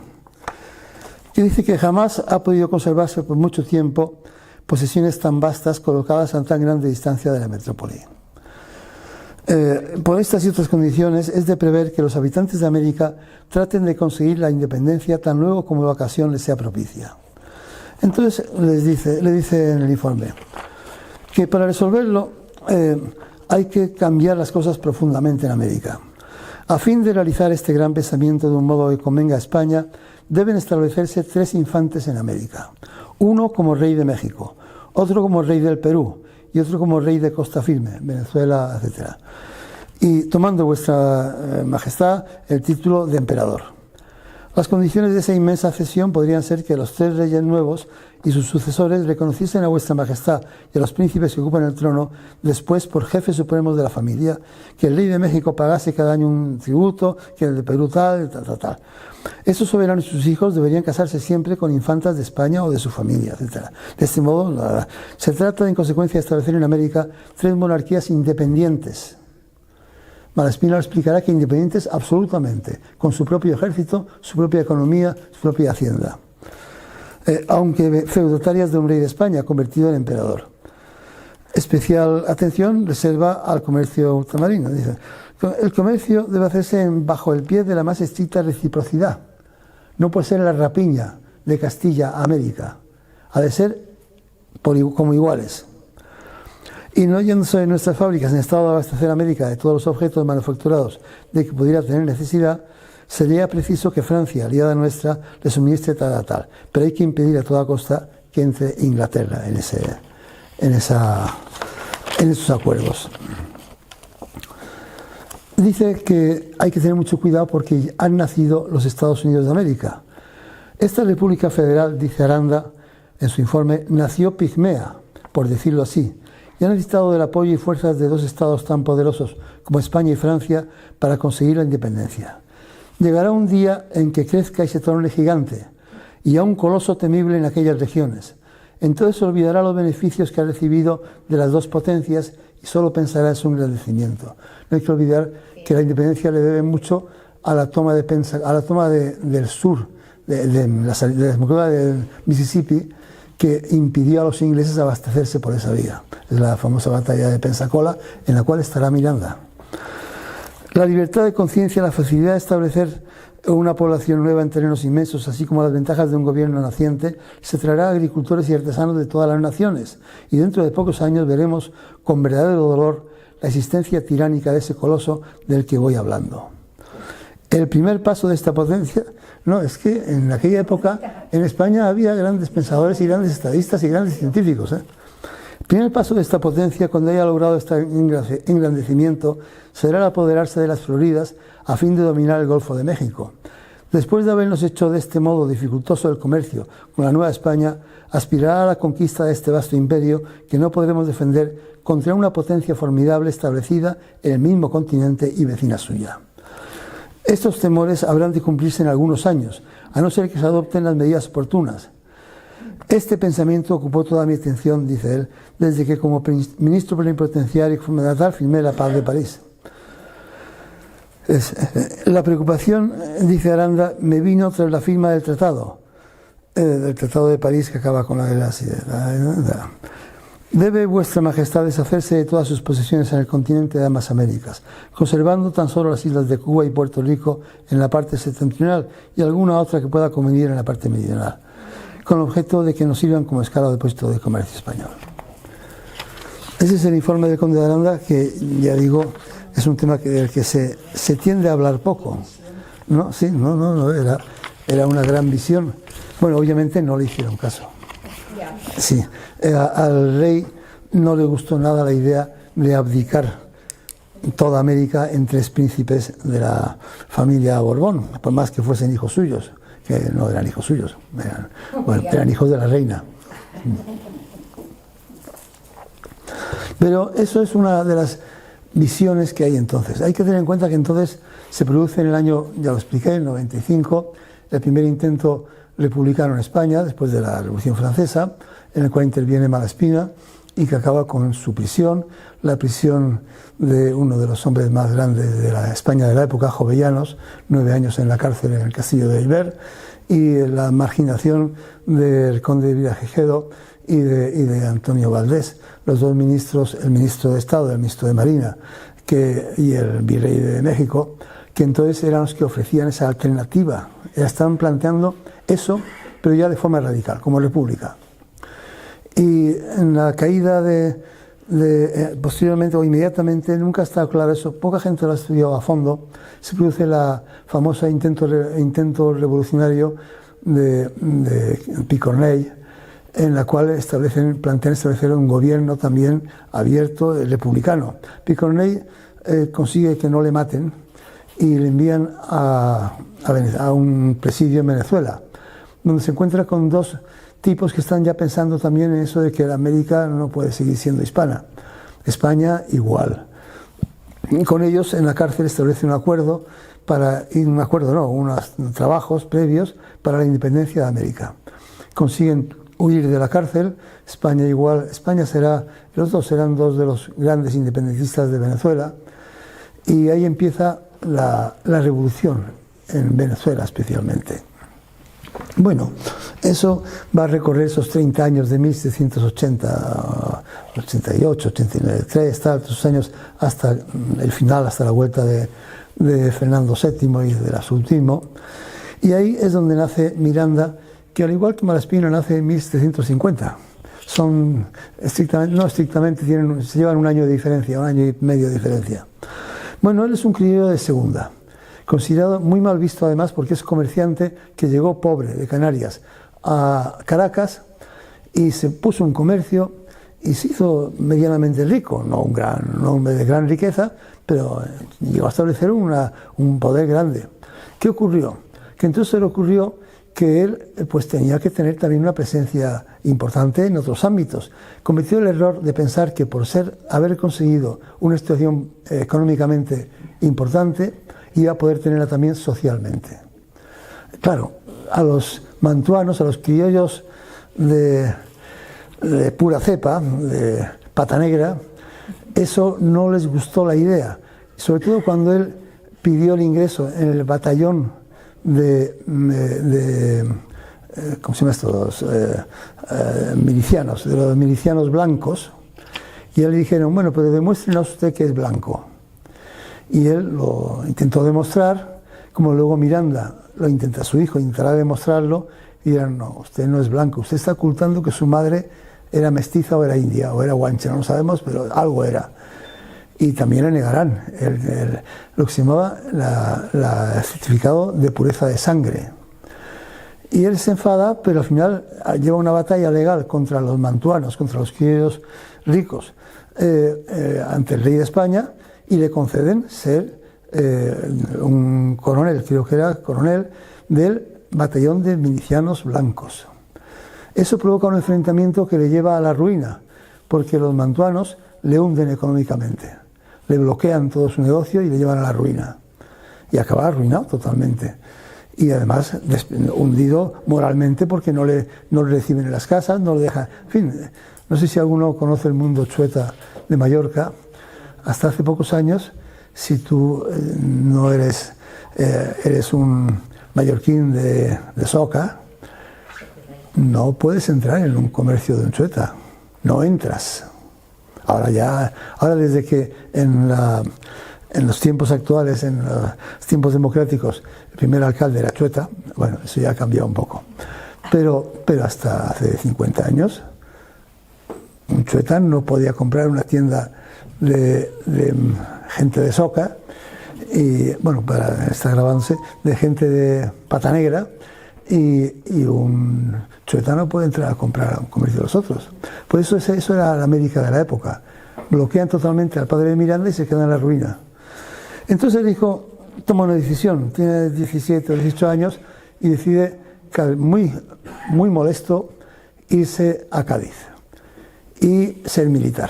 Speaker 1: que jamás ha podido conservarse por mucho tiempo posesiones tan vastas colocadas a tan grande distancia de la metrópoli. Por estas y otras condiciones es de prever que los habitantes de América traten de conseguir la independencia tan luego como la ocasión les sea propicia. Entonces le dice en el informe que para resolverlo hay que cambiar las cosas profundamente en América. A fin de realizar este gran pensamiento de un modo que convenga a España, deben establecerse 3 infantes en América. Uno como rey de México, otro como rey del Perú y otro como rey de Costa Firme, Venezuela, etc. Y tomando vuestra majestad el título de emperador. Las condiciones de esa inmensa cesión podrían ser que los 3 reyes nuevos y sus sucesores reconociesen a vuestra majestad y a los príncipes que ocupan el trono después por jefes supremos de la familia, que el rey de México pagase cada año un tributo, que el de Perú tal. Estos soberanos y sus hijos deberían casarse siempre con infantas de España o de su familia, etc. De este modo, se trata en consecuencia de establecer en América 3 monarquías independientes. Malaspina explicará que independientes absolutamente, con su propio ejército, su propia economía, su propia hacienda. Aunque feudatarias de un rey de España convertido en emperador. Especial atención reserva al comercio ultramarino. Dice, el comercio debe hacerse bajo el pie de la más estricta reciprocidad. No puede ser la rapiña de Castilla a América. Ha de ser como iguales. Y no yéndose nuestras fábricas en estado de abastecer a América de todos los objetos manufacturados de que pudiera tener necesidad, sería preciso que Francia, aliada nuestra, le suministre tal. Pero hay que impedir a toda costa que entre Inglaterra en esos acuerdos. Dice que hay que tener mucho cuidado porque han nacido los Estados Unidos de América. Esta República Federal, dice Aranda en su informe, nació pigmea, por decirlo así, y ha necesitado del apoyo y fuerzas de 2 estados tan poderosos como España y Francia para conseguir la independencia. Llegará un día en que crezca y se torne gigante, y a un coloso temible en aquellas regiones. Entonces se olvidará los beneficios que ha recibido de las 2 potencias y solo pensará en su engrandecimiento. No hay que olvidar que la independencia le debe mucho a la toma del sur, de la desembocadura del Mississippi, que impidió a los ingleses abastecerse por esa vía. Es la famosa batalla de Pensacola, en la cual estará Miranda. La libertad de conciencia, la facilidad de establecer una población nueva en terrenos inmensos, así como las ventajas de un gobierno naciente, se traerá a agricultores y artesanos de todas las naciones, y dentro de pocos años veremos con verdadero dolor la existencia tiránica de ese coloso del que voy hablando. El primer paso de esta potencia, es que en aquella época en España había grandes pensadores y grandes estadistas y grandes científicos. El primer paso de esta potencia, cuando haya logrado este engrandecimiento, será el apoderarse de las Floridas a fin de dominar el Golfo de México. Después de habernos hecho de este modo dificultoso el comercio con la Nueva España, aspirará a la conquista de este vasto imperio que no podremos defender contra una potencia formidable establecida en el mismo continente y vecina suya. Estos temores habrán de cumplirse en algunos años, a no ser que se adopten las medidas oportunas. Este pensamiento ocupó toda mi atención, dice él, desde que como ministro plenipotenciario y fundamental firmé la paz de París. La preocupación, dice Aranda, me vino tras la firma del Tratado de París, que acaba con la guerra. Debe vuestra majestad deshacerse de todas sus posesiones en el continente de ambas Américas, conservando tan solo las islas de Cuba y Puerto Rico en la parte septentrional y alguna otra que pueda convenir en la parte meridional, con el objeto de que nos sirvan como escala de puesto de comercio español. Ese es el informe del conde de Aranda, que ya digo, es un tema del que se tiende a hablar poco. No, sí, no, era una gran visión. Bueno, obviamente no le hicieron caso. Sí, al rey no le gustó nada la idea de abdicar toda América en 3 príncipes de la familia Borbón, por más que fuesen hijos suyos, que no eran hijos suyos, eran hijos de la reina. Pero eso es una de las visiones que hay entonces. Hay que tener en cuenta que entonces se produce en el año, ya lo expliqué, el 95, el primer intento republicano en España, después de la Revolución Francesa, en el cual interviene Malaspina y que acaba con su prisión, la prisión de uno de los hombres más grandes de la España de la época, Jovellanos, 9 años en la cárcel en el castillo de Aybar, y la marginación del conde de Villagigedo y de Antonio Valdés, los 2 ministros, el ministro de Estado, el ministro de Marina y el virrey de México, que entonces eran los que ofrecían esa alternativa. Ya estaban planteando eso, pero ya de forma radical, como república. Y en la caída posteriormente o inmediatamente, nunca está claro eso, poca gente lo ha estudiado a fondo, se produce la famosa intento revolucionario de Picornell, en la cual plantean establecer un gobierno también abierto, republicano. Picornell consigue que no le maten y le envían a un presidio en Venezuela, donde se encuentra con 2 tipos que están ya pensando también en eso de que la América no puede seguir siendo hispana. España igual. Y con ellos en la cárcel establece un acuerdo unos trabajos previos para la independencia de América. Consiguen huir de la cárcel, España igual, los 2 serán 2 de los grandes independentistas de Venezuela, y ahí empieza la revolución en Venezuela especialmente. Bueno, eso va a recorrer esos 30 años de 1780, 88, 89, 3, esos años hasta el final, hasta la vuelta de Fernando VII y de la su último. Y ahí es donde nace Miranda, que al igual que Malaspina nace en 1750. No estrictamente, se llevan un año de diferencia, 1 año y medio de diferencia. Bueno, él es un criollo de segunda, considerado muy mal visto además porque es comerciante que llegó pobre de Canarias a Caracas y se puso un comercio y se hizo medianamente rico, no un hombre de gran riqueza, pero llegó a establecer un poder grande. ¿Qué ocurrió? Que entonces le ocurrió que él pues tenía que tener también una presencia importante en otros ámbitos. Cometió el error de pensar que por haber conseguido una situación económicamente importante, iba a poder tenerla también socialmente. Claro, a los mantuanos, a los criollos de pura cepa, de pata negra, eso no les gustó la idea, sobre todo cuando él pidió el ingreso en el batallón ¿cómo se llama esto? Milicianos, de los milicianos blancos, y él le dijeron, bueno, pero demuéstrenos usted que es blanco. Y él lo intentó demostrar, como luego Miranda su hijo intentará demostrarlo, y dirán, no, usted no es blanco, usted está ocultando que su madre era mestiza o era india o era guancha, no lo sabemos, pero algo era. Y también le negarán lo que se llamaba el certificado de pureza de sangre. Y él se enfada, pero al final lleva una batalla legal contra los mantuanos, contra los criollos ricos, ante el rey de España, y le conceden ser un coronel, creo que era coronel, del batallón de milicianos blancos. Eso provoca un enfrentamiento que le lleva a la ruina, porque los mantuanos le hunden económicamente, le bloquean todo su negocio y le llevan a la ruina. Y acaba arruinado totalmente. y además hundido moralmente porque no le reciben en las casas, no le dejan. En fin, no sé si alguno conoce el mundo chueta de Mallorca. Hasta hace pocos años, si tú no eres un mallorquín de soca, no puedes entrar en un comercio de un chueta, no entras. Ahora desde que en los tiempos actuales, en los tiempos democráticos, el primer alcalde era chueta, bueno, eso ya ha cambiado un poco. Pero hasta hace 50 años, un chueta no podía comprar una tienda de gente de soca, y bueno, está grabándose, de gente de pata negra, y un chueta no puede entrar a comprar a un comercio de los otros. Por eso era la América de la época. Bloquean totalmente al padre de Miranda y se queda en la ruina. Entonces el hijo toma una decisión, tiene 17 o 18 años y decide, muy, muy molesto, irse a Cádiz y ser militar.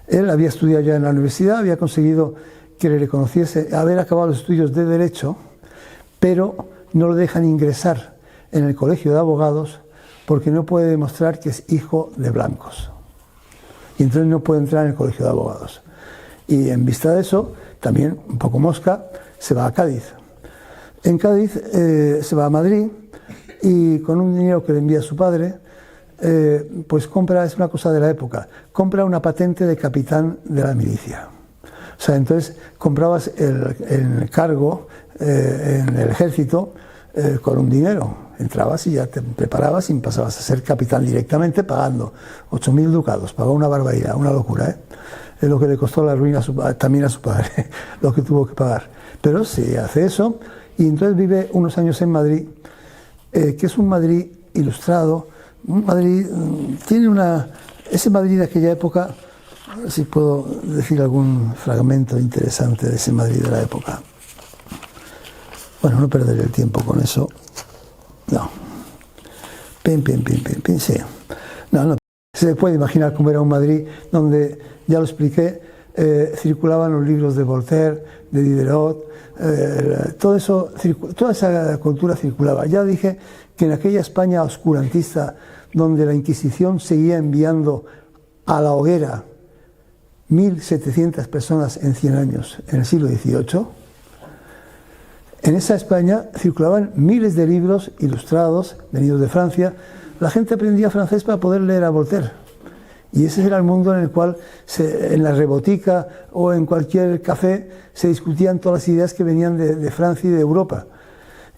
Speaker 1: Él había estudiado ya en la universidad, había conseguido que le reconociese haber acabado los estudios de Derecho, pero no lo dejan ingresar en el colegio de abogados porque no puede demostrar que es hijo de blancos. Y entonces no puede entrar en el colegio de abogados. Y en vista de eso, también un poco mosca, se va a Cádiz. En Cádiz se va a Madrid y con un dinero que le envía su padre, pues compra, es una cosa de la época, compra una patente de capitán de la milicia. O sea, entonces comprabas el cargo en el ejército con un dinero. Entrabas y ya te preparabas y pasabas a ser capitán directamente pagando 8.000 ducados. Pagó una barbaridad, una locura, ¿eh? Es lo que le costó la ruina también a su padre, lo que tuvo que pagar. Pero sí, hace eso y entonces vive unos años en Madrid, que es un Madrid ilustrado. Un Madrid, ese Madrid de aquella época, si puedo decir algún fragmento interesante de ese Madrid de la época. Bueno, no perderé el tiempo con eso. No. Sí. No. Se puede imaginar cómo era un Madrid donde, ya lo expliqué, circulaban los libros de Voltaire, de Diderot, toda esa cultura circulaba. Ya dije que en aquella España oscurantista, donde la Inquisición seguía enviando a la hoguera 1.700 personas en 100 años, en el siglo XVIII, en esa España circulaban miles de libros ilustrados, venidos de Francia. La gente aprendía francés para poder leer a Voltaire. Y ese era el mundo en el cual, en la rebotica o en cualquier café, se discutían todas las ideas que venían de Francia y de Europa.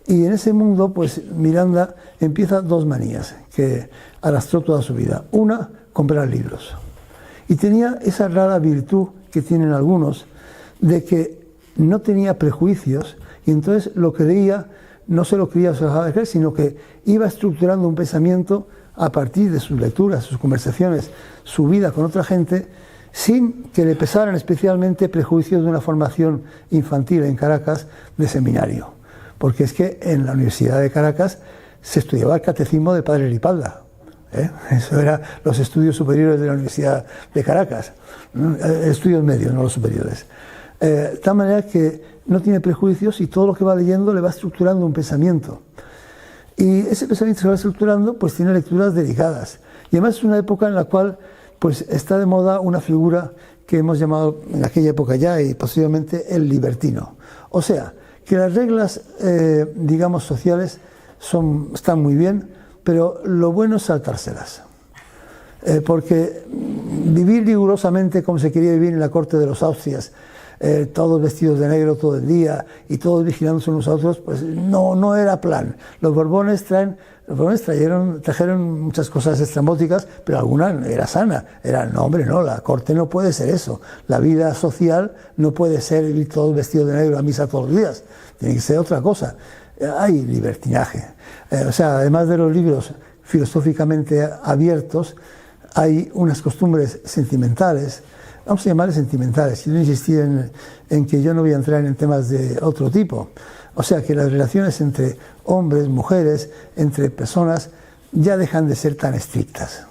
Speaker 1: Y en ese mundo, pues Miranda empieza dos manías que arrastró toda su vida. Una, comprar libros. Y tenía esa rara virtud que tienen algunos, de que no tenía prejuicios, y entonces lo que leía no se lo creía o se lo dejaba de creer, sino que iba estructurando un pensamiento a partir de sus lecturas, sus conversaciones, su vida con otra gente, sin que le pesaran especialmente prejuicios de una formación infantil en Caracas de seminario. Porque es que en la Universidad de Caracas se estudiaba el catecismo del padre Ripalda. Eso eran los estudios superiores de la Universidad de Caracas, estudios medios, no los superiores. De tal manera que no tiene prejuicios y todo lo que va leyendo le va estructurando un pensamiento. Y ese pensamiento se va estructurando, pues tiene lecturas delicadas. Y además es una época en la cual pues está de moda una figura que hemos llamado en aquella época ya y posiblemente el libertino. O sea, que las reglas, digamos, sociales están muy bien, pero lo bueno es saltárselas. Porque vivir rigurosamente como se quería vivir en la corte de los Austrias, todos vestidos de negro todo el día y todos vigilándose unos a otros, pues no era plan. Los Borbones trajeron muchas cosas estrambóticas, pero alguna era sana. No, hombre, no, la corte no puede ser eso. La vida social no puede ser ir todos vestidos de negro a misa todos los días. Tiene que ser otra cosa. Hay libertinaje. O sea, además de los libros filosóficamente abiertos, hay unas costumbres sentimentales, vamos a llamarles sentimentales, quiero insistir en que yo no voy a entrar en temas de otro tipo. O sea, que las relaciones entre hombres, mujeres, entre personas, ya dejan de ser tan estrictas.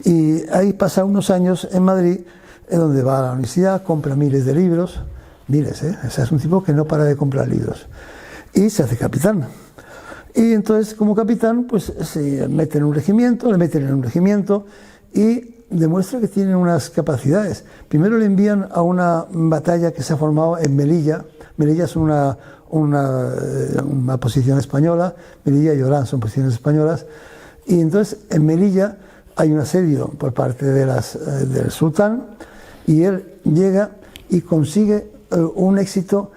Speaker 1: Y ahí pasa unos años en Madrid, en donde va a la universidad, compra miles de libros, miles, O sea, es un tipo que no para de comprar libros. y se hace capitán. Y entonces, como capitán, pues se mete en un regimiento, le meten en un regimiento y demuestra que tiene unas capacidades. Primero le envían a una batalla que se ha formado en Melilla. Melilla es una posición española, Melilla y Orán son posiciones españolas. Y entonces en Melilla hay un asedio por parte del sultán y él llega y consigue un éxito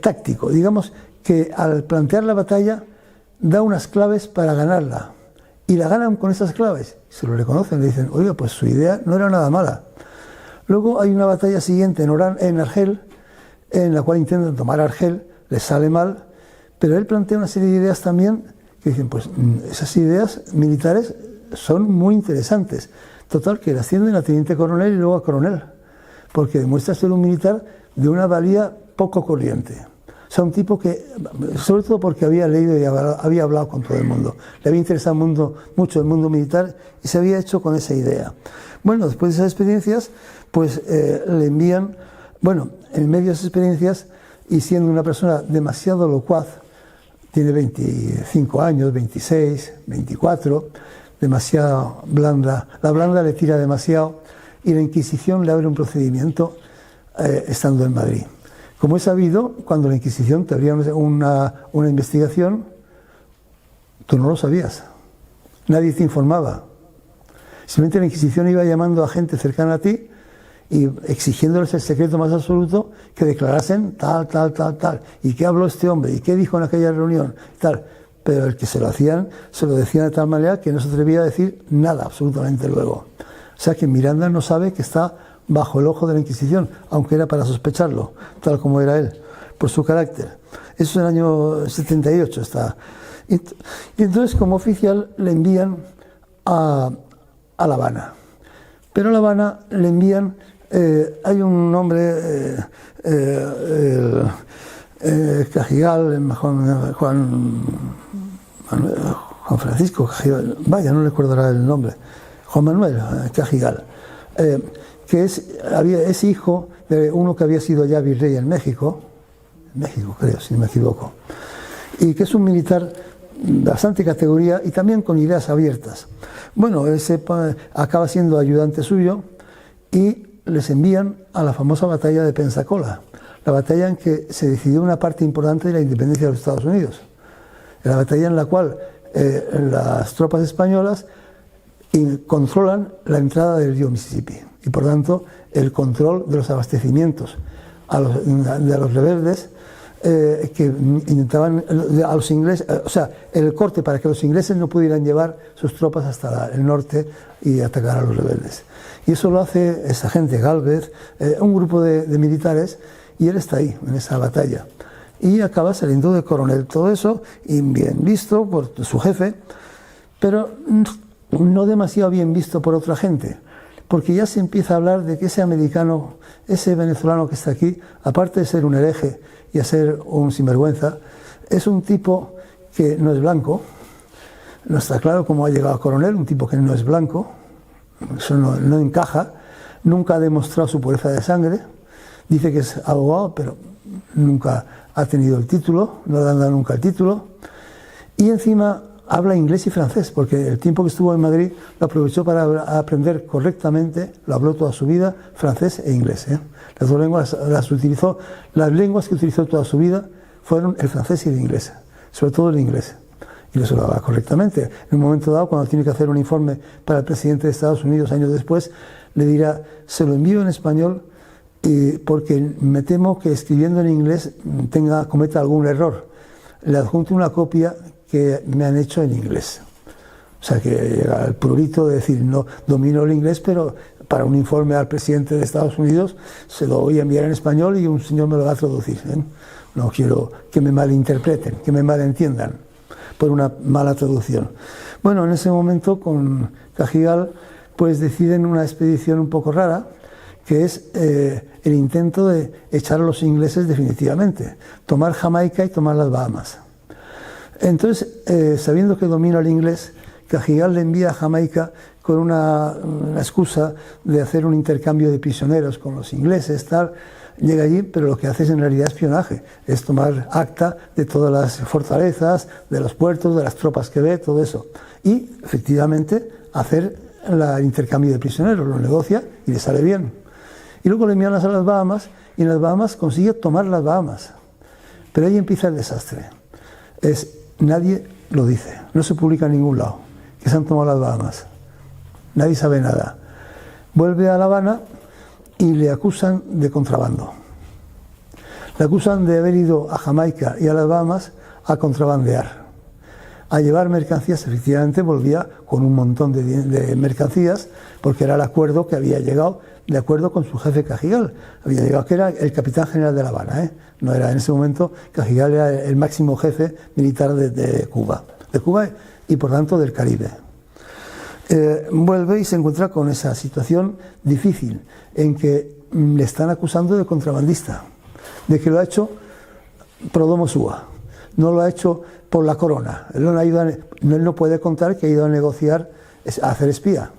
Speaker 1: táctico. Digamos que al plantear la batalla da unas claves para ganarla y la ganan con esas claves. Se lo reconocen, le dicen, oiga, pues su idea no era nada mala. Luego hay una batalla siguiente en Argel, en la cual intentan tomar Argel, les sale mal, pero él plantea una serie de ideas también que dicen, pues esas ideas militares son muy interesantes. Total, que le ascienden a teniente coronel y luego a coronel, porque demuestra ser un militar de una valía poco corriente. O sea, un tipo que, sobre todo porque había leído y había hablado con todo el mundo, le había interesado mucho el mundo militar y se había hecho con esa idea. Bueno, después de esas experiencias, pues le envían, bueno, en medio de esas experiencias, y siendo una persona demasiado locuaz, tiene 25 años, 26, 24, demasiado blanda, la blanda le tira demasiado y la Inquisición le abre un procedimiento estando en Madrid. Como he sabido, cuando la Inquisición te abría una investigación, tú no lo sabías, nadie te informaba. Simplemente la Inquisición iba llamando a gente cercana a ti y exigiéndoles el secreto más absoluto que declarasen tal. ¿Y qué habló este hombre? ¿Y qué dijo en aquella reunión? Tal. Pero el que se lo hacían, se lo decían de tal manera que no se atrevía a decir nada, absolutamente luego. O sea que Miranda no sabe que está bajo el ojo de la Inquisición, aunque era para sospecharlo, tal como era él, por su carácter. Eso en el año 78 está. Y entonces, como oficial, le envían a La Habana. Pero a La Habana le envían, hay un hombre, Cajigal, Juan Francisco Cajigal, vaya, no recordará el nombre, Juan Manuel Cajigal, que es hijo de uno que había sido ya virrey en México creo, si no me equivoco, y que es un militar de bastante categoría y también con ideas abiertas. Bueno, él acaba siendo ayudante suyo y les envían a la famosa batalla de Pensacola, la batalla en que se decidió una parte importante de la independencia de los Estados Unidos, la batalla en la cual las tropas españolas controlan la entrada del río Mississippi y por tanto el control de los abastecimientos de los rebeldes que intentaban a los ingleses, o sea, el corte para que los ingleses no pudieran llevar sus tropas hasta el norte y atacar a los rebeldes. Y eso lo hace esa gente, Gálvez, un grupo de militares, y él está ahí, en esa batalla. Y acaba saliendo de coronel, todo eso, y bien visto por su jefe, pero no demasiado bien visto por otra gente, porque ya se empieza a hablar de que ese americano, ese venezolano que está aquí, aparte de ser un hereje y a ser un sinvergüenza, es un tipo que no es blanco, no está claro cómo ha llegado a coronel, un tipo que no es blanco, eso no encaja, nunca ha demostrado su pureza de sangre, dice que es abogado, pero nunca ha tenido el título, no le han dado nunca el título, y encima habla inglés y francés, porque el tiempo que estuvo en Madrid lo aprovechó para aprender correctamente, lo habló toda su vida, francés e inglés. Las dos lenguas las utilizó, las lenguas que utilizó toda su vida fueron el francés y el inglés, sobre todo el inglés, y lo habla correctamente. En un momento dado, cuando tiene que hacer un informe para el presidente de Estados Unidos años después, le dirá, se lo envío en español porque me temo que escribiendo en inglés cometa algún error. Le adjunto una copia que me han hecho en inglés. O sea, que llega el prurito de decir, no domino el inglés, pero para un informe al presidente de Estados Unidos se lo voy a enviar en español y un señor me lo va a traducir. No quiero que me malinterpreten, que me malentiendan por una mala traducción. Bueno, en ese momento con Cajigal pues deciden una expedición un poco rara, que es el intento de echar a los ingleses definitivamente, tomar Jamaica y tomar las Bahamas. Entonces, sabiendo que domina el inglés, Cajigal le envía a Jamaica con una excusa de hacer un intercambio de prisioneros con los ingleses, tal. Llega allí, pero lo que hace es en realidad espionaje, es tomar acta de todas las fortalezas, de los puertos, de las tropas que ve, todo eso. Y efectivamente hacer el intercambio de prisioneros, lo negocia y le sale bien. Y luego le envían a las Bahamas, y en las Bahamas consigue tomar las Bahamas. Pero ahí empieza el desastre. Nadie lo dice, no se publica en ningún lado, que se han tomado las Bahamas. Nadie sabe nada. Vuelve a La Habana y le acusan de contrabando. Le acusan de haber ido a Jamaica y a las Bahamas a contrabandear, a llevar mercancías. Efectivamente volvía con un montón de mercancías, porque era el acuerdo que había llegado, de acuerdo con su jefe Cajigal. Había llegado, que era el capitán general de La Habana, no era en ese momento. Cajigal era el máximo jefe militar de Cuba y por tanto del Caribe. Vuelve y se encuentra con esa situación difícil, en que le están acusando de contrabandista, de que lo ha hecho pro domo sua, no lo ha hecho por la corona. Él no puede contar que ha ido a negociar, a hacer espía,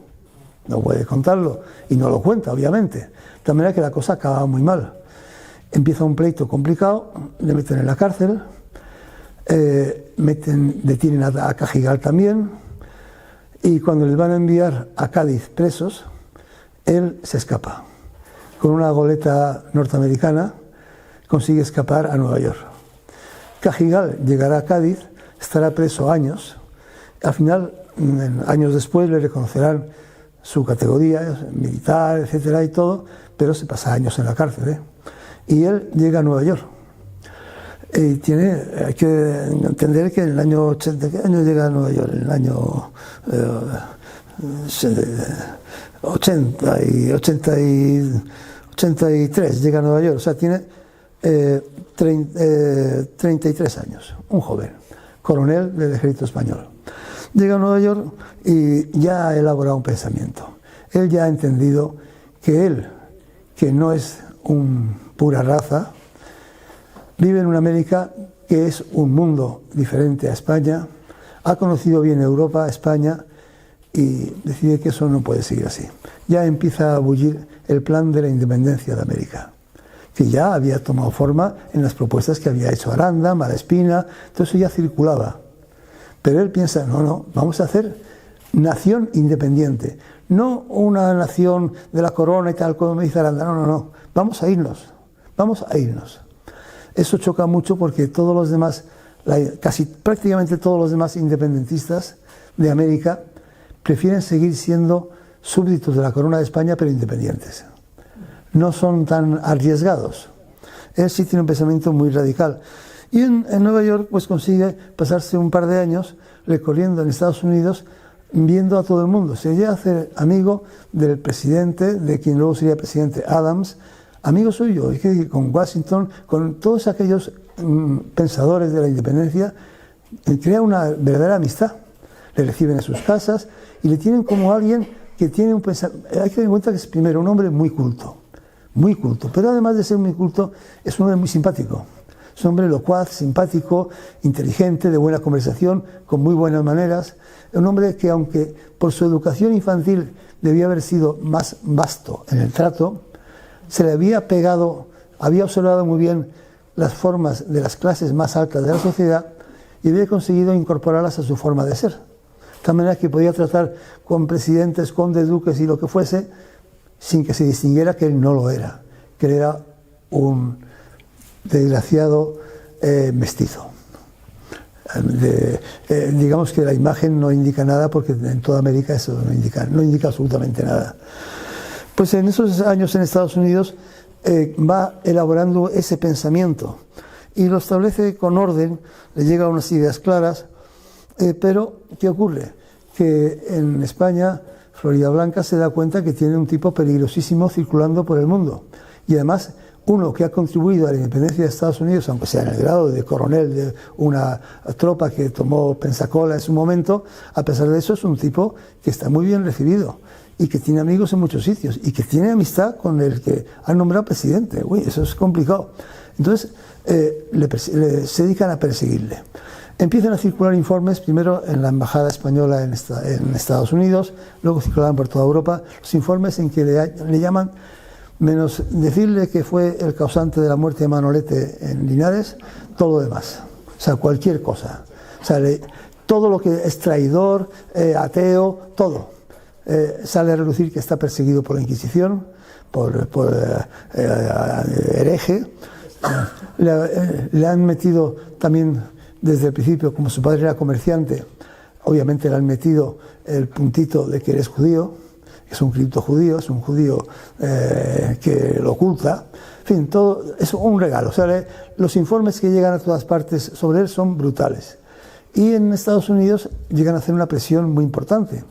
Speaker 1: no puede contarlo, y no lo cuenta, obviamente. De tal manera que la cosa acaba muy mal. Empieza un pleito complicado, le meten en la cárcel, detienen a Cajigal también, y cuando les van a enviar a Cádiz presos, él se escapa. Con una goleta norteamericana consigue escapar a Nueva York. Cajigal llegará a Cádiz, estará preso años. Al final, años después, le reconocerán su categoría militar, etcétera, y todo, pero se pasa años en la cárcel, Y él llega a Nueva York. Y hay que entender que en el año 80, ¿qué año llega a Nueva York? En el año 83 llega a Nueva York, o sea, tiene 33 años, un joven, coronel del ejército español. Llega a Nueva York y ya ha elaborado un pensamiento. Él ya ha entendido que no es un pura raza, vive en una América que es un mundo diferente a España, ha conocido bien Europa, España, y decide que eso no puede seguir así. Ya empieza a bullir el plan de la independencia de América, que ya había tomado forma en las propuestas que había hecho Aranda, Malaspina, todo eso ya circulaba. Pero él piensa, no, vamos a hacer nación independiente, no una nación de la corona y tal, como me dice Aranda, no, vamos a irnos. Eso choca mucho porque todos los demás, prácticamente todos los demás independentistas de América prefieren seguir siendo súbditos de la corona de España, pero independientes. No son tan arriesgados. Él sí tiene un pensamiento muy radical. Y en Nueva York pues consigue pasarse un par de años recorriendo en Estados Unidos, viendo a todo el mundo. Se llega a hacer amigo del presidente, de quien luego sería presidente, Adams, amigo suyo, y que con Washington, con todos aquellos pensadores de la independencia, crea una verdadera amistad. Le reciben en sus casas y le tienen como alguien que tiene un pensamiento. Hay que tener en cuenta que es primero un hombre muy culto, pero además de ser muy culto, es un hombre muy simpático. Es un hombre locuaz, simpático, inteligente, de buena conversación, con muy buenas maneras. Es un hombre que, aunque por su educación infantil debía haber sido más vasto en el trato, se le había pegado, había observado muy bien las formas de las clases más altas de la sociedad y había conseguido incorporarlas a su forma de ser. De tal manera que podía tratar con presidentes, condes, duques y lo que fuese, sin que se distinguiera que él no lo era, que él era un desgraciado mestizo. Digamos que la imagen no indica nada, porque en toda América eso no indica absolutamente nada. Pues en esos años en Estados Unidos va elaborando ese pensamiento y lo establece con orden, le llega a unas ideas claras, pero ¿qué ocurre? Que en España Floridablanca se da cuenta que tiene un tipo peligrosísimo circulando por el mundo, y además uno que ha contribuido a la independencia de Estados Unidos, aunque sea en el grado de coronel de una tropa que tomó Pensacola en su momento, a pesar de eso es un tipo que está muy bien recibido y que tiene amigos en muchos sitios y que tiene amistad con el que han nombrado presidente. Uy, eso es complicado. Entonces se dedican a perseguirle. Empiezan a circular informes, primero en la Embajada Española en Estados Unidos, luego circulaban por toda Europa, los informes en que le llaman, menos decirle que fue el causante de la muerte de Manolete en Linares, todo lo demás, o sea, cualquier cosa, o sea, todo lo que es traidor, ateo, todo, sale a relucir que está perseguido por la Inquisición, por hereje, le han metido también desde el principio, como su padre era comerciante, obviamente le han metido el puntito de que eres judío, es un criptojudío, es un judío que lo oculta, en fin, todo es un regalo. O sea, los informes que llegan a todas partes sobre él son brutales. Y en Estados Unidos llegan a hacer una presión muy importante. De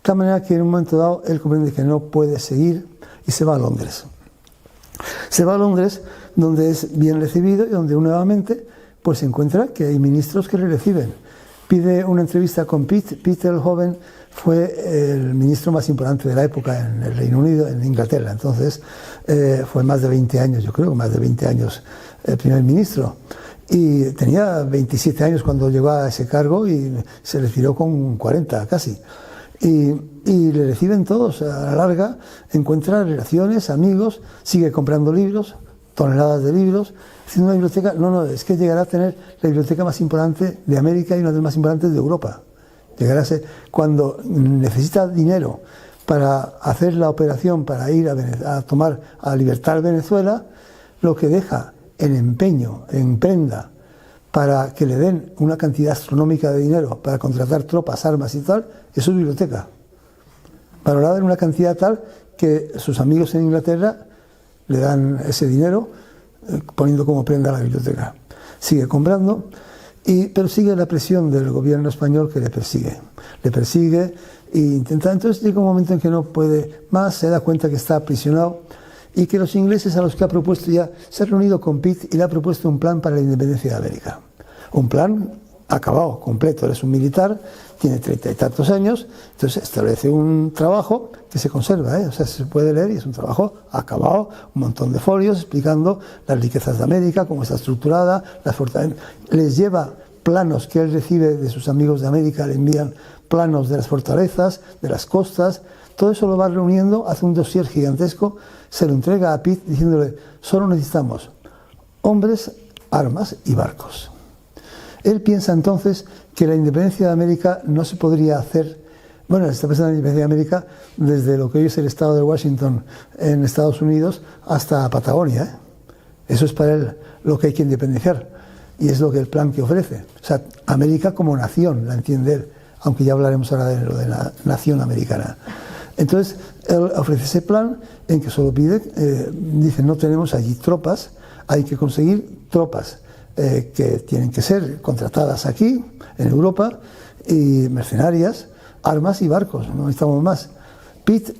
Speaker 1: tal manera que en un momento dado él comprende que no puede seguir y se va a Londres. Se va a Londres, donde es bien recibido y donde nuevamente pues se encuentra que hay ministros que le reciben. Pide una entrevista con Pitt. Pitt, el joven, fue el ministro más importante de la época en el Reino Unido, en Inglaterra. Entonces, fue más de 20 años, yo creo, más de 20 años primer ministro. Y tenía 27 años cuando llegó a ese cargo y se retiró con 40 casi. Y le reciben todos a la larga, encuentra relaciones, amigos, sigue comprando libros, toneladas de libros, haciendo una biblioteca. No, es que llegará a tener la biblioteca más importante de América y una de las más importantes de Europa. Llegará a ser, cuando necesita dinero para hacer la operación, para ir a libertar Venezuela, lo que deja en empeño, en prenda, para que le den una cantidad astronómica de dinero para contratar tropas, armas y tal, es su biblioteca. Valorada en una cantidad tal que sus amigos en Inglaterra le dan ese dinero poniendo como prenda la biblioteca. Sigue comprando, pero sigue la presión del gobierno español que le persigue e intenta. Entonces llega un momento en que no puede más, se da cuenta que está aprisionado y que los ingleses, a los que ha propuesto, ya se ha reunido con Pitt y le ha propuesto un plan para la independencia de América. Un plan acabado, completo. Él es un militar, tiene 30 y tantos años, entonces establece un trabajo que se conserva, o sea, se puede leer y es un trabajo acabado, un montón de folios explicando las riquezas de América, cómo está estructurada, las fortalezas. Les lleva planos que él recibe de sus amigos de América, le envían planos de las fortalezas, de las costas, todo eso lo va reuniendo, hace un dossier gigantesco, se lo entrega a Pitt diciéndole: solo necesitamos hombres, armas y barcos. Él piensa entonces que la independencia de América no se podría hacer. Bueno, está pensando en la independencia de América desde lo que hoy es el estado de Washington en Estados Unidos hasta Patagonia. Eso es para él lo que hay que independizar y es lo que el plan que ofrece. O sea, América como nación, la entiende él, aunque ya hablaremos ahora de lo de la nación americana. Entonces, él ofrece ese plan en que solo pide, dice, no tenemos allí tropas, hay que conseguir tropas que tienen que ser contratadas aquí, en Europa, y mercenarias, armas y barcos, no necesitamos más. Pitt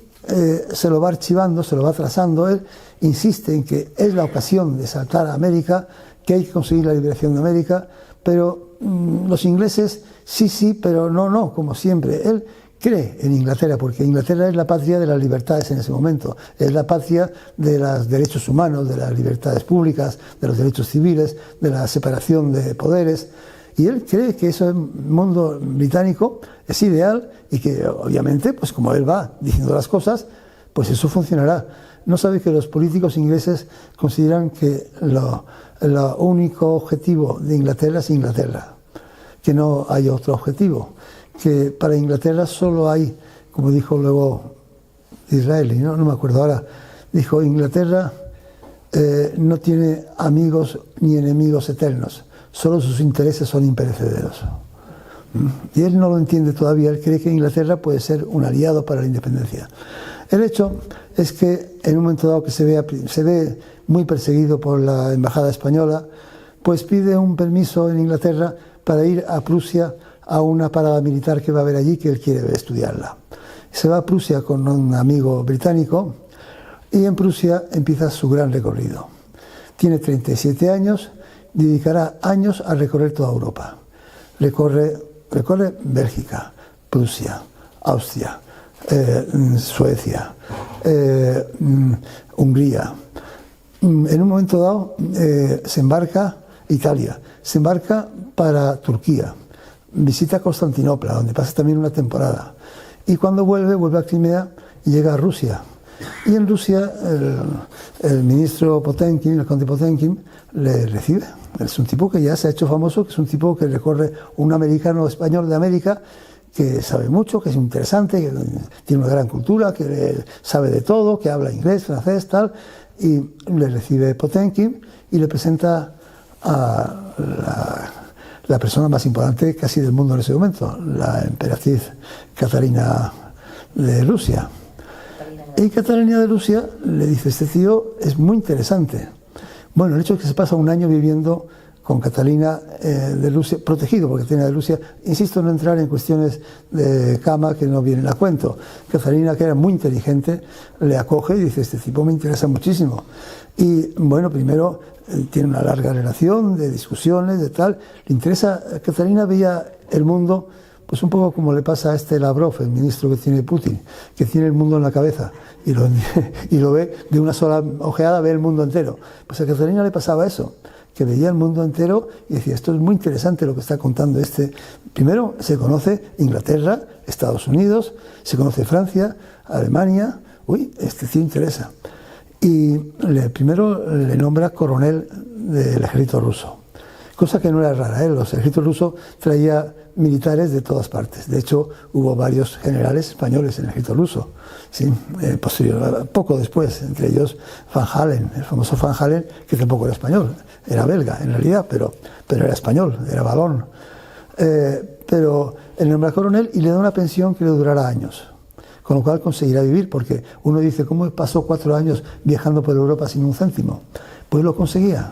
Speaker 1: se lo va archivando, se lo va trazando, él insiste en que es la ocasión de saltar a América, que hay que conseguir la liberación de América, pero los ingleses sí, pero no, como siempre. Él cree en Inglaterra, porque Inglaterra es la patria de las libertades en ese momento, es la patria de los derechos humanos, de las libertades públicas, de los derechos civiles, de la separación de poderes, y él cree que ese mundo británico es ideal y que obviamente, pues como él va diciendo las cosas, pues eso funcionará. No sabe que los políticos ingleses consideran que el único objetivo de Inglaterra es Inglaterra, que no hay otro objetivo, que para Inglaterra solo hay, como dijo luego Disraeli, no me acuerdo ahora, dijo: Inglaterra no tiene amigos ni enemigos eternos, solo sus intereses son imperecederos. Y él no lo entiende todavía, él cree que Inglaterra puede ser un aliado para la independencia. El hecho es que en un momento dado que se ve muy perseguido por la embajada española, pues pide un permiso en Inglaterra para ir a Prusia a una parada militar que va a haber allí, que él quiere estudiarla. Se va a Prusia con un amigo británico y en Prusia empieza su gran recorrido. Tiene 37 años, dedicará años a recorrer toda Europa. Recorre Bélgica, Prusia, Austria, Suecia, Hungría. En un momento dado se embarca Italia, se embarca para Turquía, visita Constantinopla, donde pasa también una temporada, y cuando vuelve a Crimea y llega a Rusia. Y en Rusia el ministro Potenkin, el conde Potenkin, le recibe. Es un tipo que ya se ha hecho famoso, que es un tipo que recorre, un americano español de América, que sabe mucho, que es interesante, que tiene una gran cultura, que sabe de todo, que habla inglés, francés, tal, y le recibe Potenkin y le presenta a la persona más importante casi del mundo en ese momento, la emperatriz Catalina de Rusia. Y Catalina de Rusia le dice: este tío es muy interesante. Bueno, el hecho es que se pasa un año viviendo con Catalina de Rusia, protegido por Catalina de Rusia. Insisto en no entrar en cuestiones de cama que no vienen a cuento. Catalina, que era muy inteligente, le acoge y dice: este tipo me interesa muchísimo. Y bueno, primero tiene una larga relación de discusiones, de tal. Le interesa, Catalina veía el mundo pues un poco como le pasa a este Lavrov, el ministro que tiene Putin, que tiene el mundo en la cabeza y lo ve de una sola ojeada, ve el mundo entero. Pues a Catalina le pasaba eso, que veía el mundo entero y decía: esto es muy interesante lo que está contando este. Primero se conoce Inglaterra, Estados Unidos, se conoce Francia, Alemania. Uy, este tío interesa. Y primero le nombra coronel del ejército ruso, cosa que no era rara, ¿eh? Los ejércitos rusos traía militares de todas partes. De hecho, hubo varios generales españoles en el ejército ruso, ¿sí? Poco después, entre ellos Van Halen, el famoso Van Halen, que tampoco era español, era belga en realidad, pero era español, era valón. Pero él nombra coronel y le da una pensión que le durará años, con lo cual conseguirá vivir, porque uno dice: ¿cómo pasó 4 años viajando por Europa sin un céntimo? Pues lo conseguía.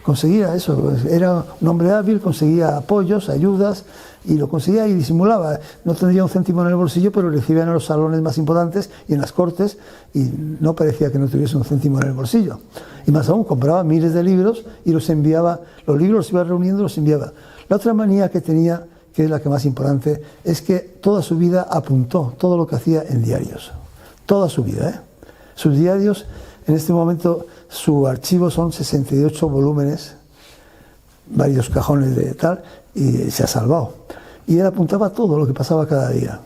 Speaker 1: Conseguía eso, era un hombre hábil, conseguía apoyos, ayudas, y lo conseguía y disimulaba. No tendría un céntimo en el bolsillo, pero recibían en los salones más importantes y en las cortes, y no parecía que no tuviese un céntimo en el bolsillo. Y más aún, compraba miles de libros y los enviaba, los libros los iba reuniendo y los enviaba. La otra manía que tenía, que es la que más importante, es que toda su vida apuntó todo lo que hacía en diarios. Toda su vida, ¿eh? Sus diarios, en este momento, su archivo son 68 volúmenes, varios cajones de tal, y se ha salvado. Y él apuntaba todo lo que pasaba cada día.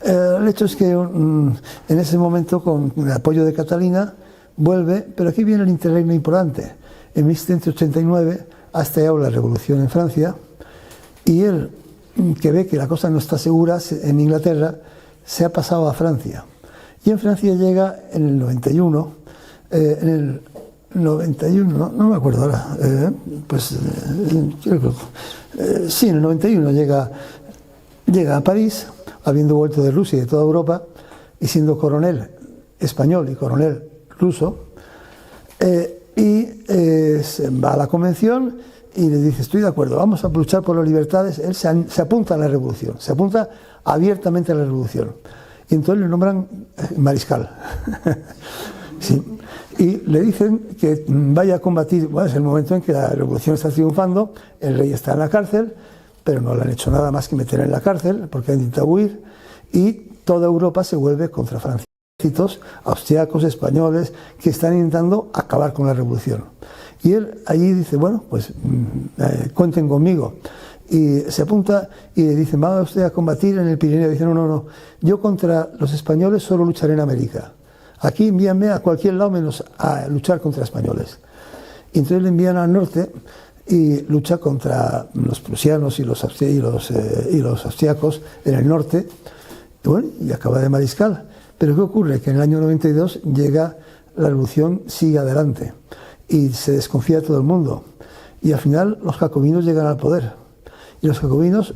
Speaker 1: El hecho es que en ese momento, con el apoyo de Catalina, vuelve, pero aquí viene el interregno importante. En 1789 ha estallado la revolución en Francia, y él, que ve que la cosa no está segura en Inglaterra, se ha pasado a Francia. Y en Francia llega en el 91, en el 91, no me acuerdo ahora, sí, en el 91 llega a París, habiendo vuelto de Rusia y de toda Europa, y siendo coronel español y coronel ruso, se va a la convención y le dice: estoy de acuerdo, vamos a luchar por las libertades. Él se apunta a la revolución, se apunta abiertamente a la revolución. Y entonces le nombran mariscal. Sí. Y le dicen que vaya a combatir. Bueno, es el momento en que la revolución está triunfando, el rey está en la cárcel, pero no le han hecho nada más que meter en la cárcel, porque han intentado huir, y toda Europa se vuelve contra Francia. Ejércitos austriacos, españoles, que están intentando acabar con la revolución. Y él allí dice: bueno, pues cuenten conmigo. Y se apunta y le dicen: ¿va usted a combatir en el Pirineo? Y dice: no, yo contra los españoles solo lucharé en América. Aquí envíanme a cualquier lado menos a luchar contra españoles. Y entonces le envían al norte y lucha contra los prusianos y los austriacos en el norte, y bueno, y acaba de mariscal. Pero ¿qué ocurre? Que en el año 92 llega la revolución, sigue adelante, y se desconfía de todo el mundo. Y al final los jacobinos llegan al poder. Y los jacobinos,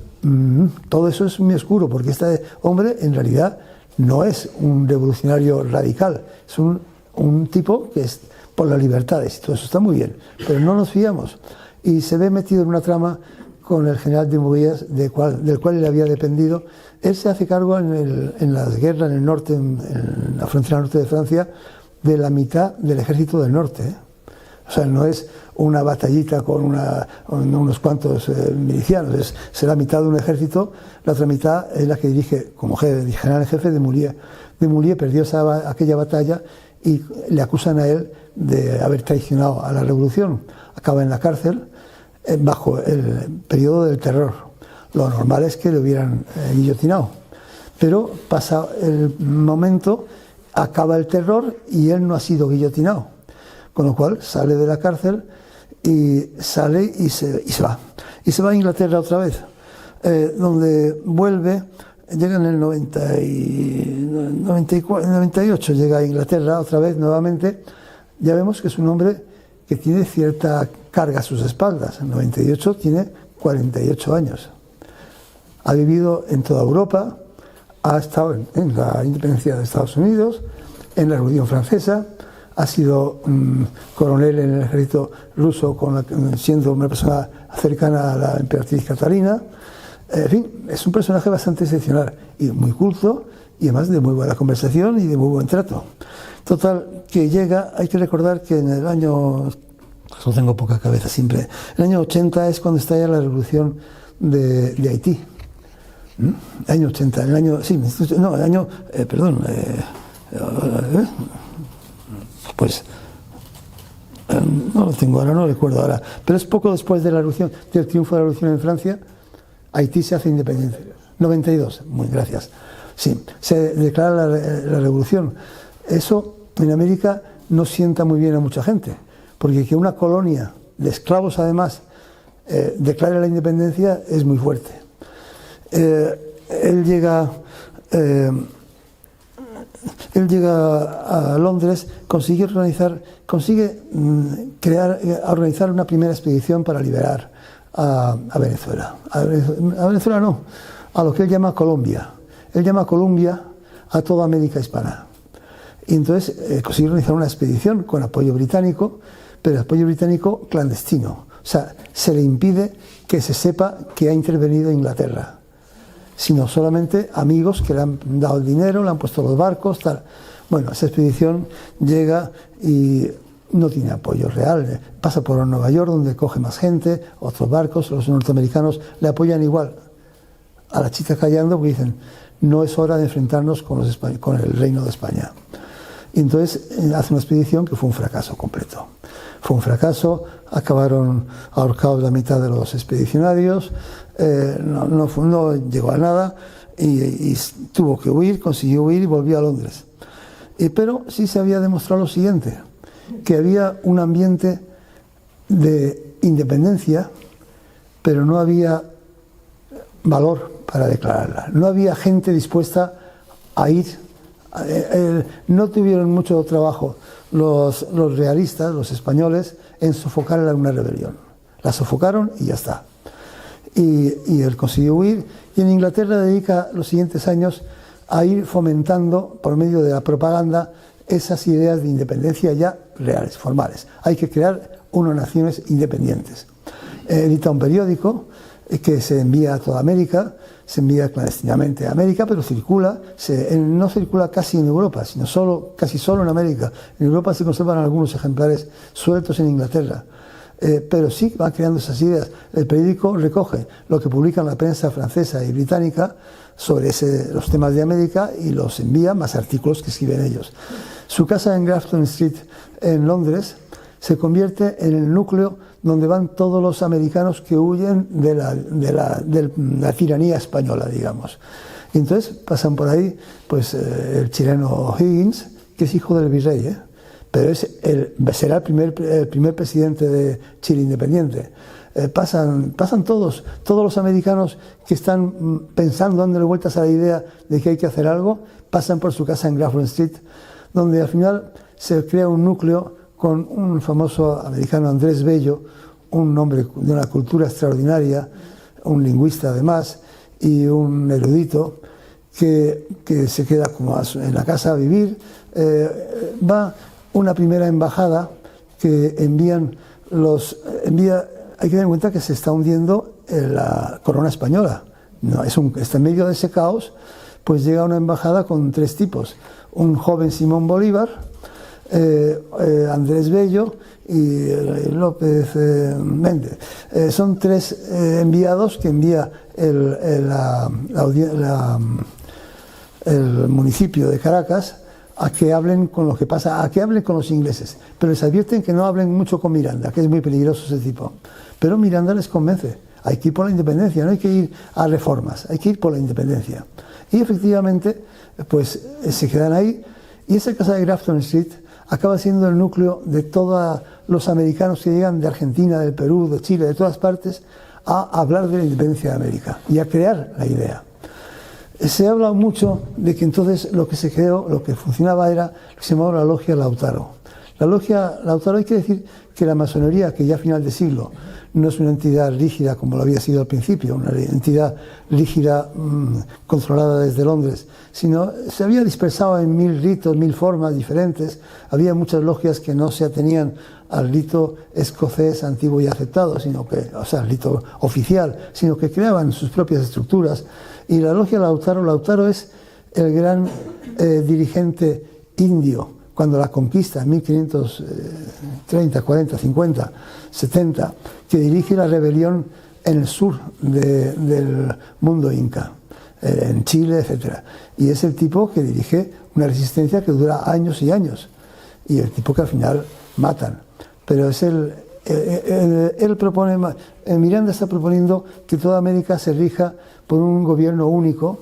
Speaker 1: todo eso es muy oscuro, porque este hombre en realidad no es un revolucionario radical, es un tipo que es por las libertades, y todo eso está muy bien, pero no nos fiamos. Y se ve metido en una trama con el general de Moguías, del cual él había dependido. Él se hace cargo en las guerras en el norte, en la frontera norte de Francia, de la mitad del ejército del norte, ¿eh? O sea, no es una batallita con unos cuantos milicianos, es la mitad de un ejército. La otra mitad es la que dirige como general en jefe de Moulier. De Moulier perdió aquella batalla y le acusan a él de haber traicionado a la revolución. Acaba en la cárcel bajo el periodo del terror. Lo normal es que le hubieran guillotinado, pero pasa el momento, acaba el terror y él no ha sido guillotinado, con lo cual sale de la cárcel y se va. Y se va a Inglaterra otra vez, donde vuelve, llega en el 98, llega a Inglaterra otra vez nuevamente. Ya vemos que es un hombre que tiene cierta carga a sus espaldas. En el 98 tiene 48 años. Ha vivido en toda Europa, ha estado en la independencia de Estados Unidos, en la Revolución Francesa, ha sido coronel en el ejército ruso, siendo una persona cercana a la emperatriz Catalina. En fin, es un personaje bastante excepcional y muy culto, y además de muy buena conversación y de muy buen trato. Total, que llega, hay que recordar que en el año, no tengo poca cabeza siempre, el año 80 es cuando estalla la revolución de Haití. El año 80, el año, sí, no, el año, pues no lo tengo ahora, no lo recuerdo ahora, pero es poco después de la revolución, del triunfo de la revolución en Francia. Haití se hace independiente. 92, muy gracias. Sí, se declara la revolución. Eso en América no sienta muy bien a mucha gente, porque que una colonia de esclavos además declare la independencia es muy fuerte. Él llega a Londres, consigue organizar una primera expedición para liberar a Venezuela. A Venezuela no, a lo que él llama Colombia. Él llama Colombia a toda América hispana. Y entonces consigue organizar una expedición con apoyo británico, pero apoyo británico clandestino. O sea, se le impide que se sepa que ha intervenido Inglaterra, sino solamente amigos que le han dado el dinero, le han puesto los barcos, tal. Bueno, esa expedición llega y no tiene apoyo real. Pasa por Nueva York, donde coge más gente, otros barcos, los norteamericanos le apoyan igual. A la chica callando, porque dicen, no es hora de enfrentarnos con el Reino de España. Y entonces hace una expedición que fue un fracaso completo. Fue un fracaso, acabaron ahorcados la mitad de los expedicionarios, no llegó a nada y tuvo que huir, consiguió huir y volvió a Londres. Pero sí se había demostrado lo siguiente, que había un ambiente de independencia, pero no había valor para declararla. No había gente dispuesta a ir. No tuvieron mucho trabajo los realistas, los españoles, en sofocar una rebelión. La sofocaron y ya está. Y él consiguió huir, y en Inglaterra dedica los siguientes años a ir fomentando, por medio de la propaganda, esas ideas de independencia ya reales, formales. Hay que crear unas naciones independientes. Edita un periódico que se envía a toda América, se envía clandestinamente a América, pero circula, no circula casi en Europa, sino casi solo en América. En Europa se conservan algunos ejemplares sueltos en Inglaterra, pero sí va creando esas ideas. El periódico recoge lo que publican la prensa francesa y británica sobre los temas de América y los envía, más artículos que escriben ellos. Su casa en Grafton Street, en Londres, se convierte en el núcleo donde van todos los americanos que huyen de la tiranía española, digamos. Y entonces pasan por ahí pues el chileno Higgins, que es hijo del virrey, pero será el primer presidente de Chile independiente. Pasan todos los americanos que están pensando, dándole vueltas a la idea de que hay que hacer algo, pasan por su casa en Grafton Street, donde al final se crea un núcleo con un famoso americano, Andrés Bello, un hombre de una cultura extraordinaria, un lingüista además, y un erudito, que se queda como en la casa a vivir. Va una primera embajada que hay que tener en cuenta que se está hundiendo la corona española. No, está en medio de ese caos, pues llega una embajada con tres tipos: un joven Simón Bolívar, Andrés Bello y López Méndez. Son tres enviados que envía el municipio de Caracas a que hablen con lo que pasa, a que hablen con los ingleses, pero les advierten que no hablen mucho con Miranda, que es muy peligroso ese tipo. Pero Miranda les convence, hay que ir por la independencia, no hay que ir a reformas, hay que ir por la independencia. Y efectivamente, pues se quedan ahí, y esa casa de Grafton Street acaba siendo el núcleo de todos los americanos que llegan de Argentina, del Perú, de Chile, de todas partes, a hablar de la independencia de América y a crear la idea. Se habla mucho de que entonces lo que se creó, lo que funcionaba era lo que se llamaba la Logia Lautaro. La Logia Lautaro, hay que decir que la masonería, que ya a final de siglo no es una entidad rígida como lo había sido al principio, una entidad rígida controlada desde Londres, sino se había dispersado en 1000 ritos, 1000 formas diferentes. Había muchas logias que no se atenían al rito escocés antiguo y aceptado, sino que, o sea, al rito oficial, sino que creaban sus propias estructuras. Y la Logia Lautaro, Lautaro es el gran dirigente indio cuando la conquista en 1530, 40, 50, 70, que dirige la rebelión en el sur del mundo inca, en Chile, etc. Y es el tipo que dirige una resistencia que dura años y años, y el tipo que al final matan. Pero es él propone, Miranda está proponiendo que toda América se rija por un gobierno único,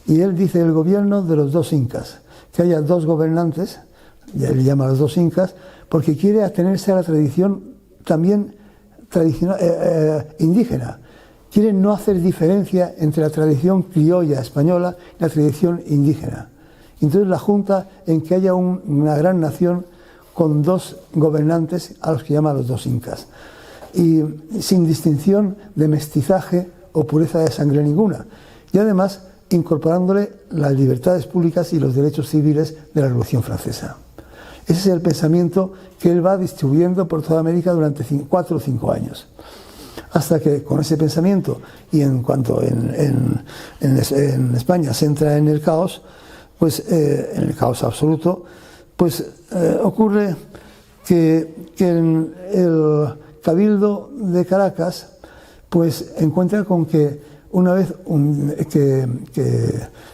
Speaker 1: y él dice el gobierno de los dos incas, que haya dos gobernantes, y él llama a los dos incas, porque quiere atenerse a la tradición también indígena. Quiere no hacer diferencia entre la tradición criolla española y la tradición indígena. Entonces la junta en que haya una gran nación con dos gobernantes a los que llama los dos incas, y sin distinción de mestizaje o pureza de sangre ninguna, y además incorporándole las libertades públicas y los derechos civiles de la Revolución Francesa. Ese es el pensamiento que él va distribuyendo por toda América durante 4 o 5 años. Hasta que con ese pensamiento, y en cuanto en España se entra en el caos, pues en el caos absoluto, pues ocurre que el Cabildo de Caracas pues encuentra con que una vez que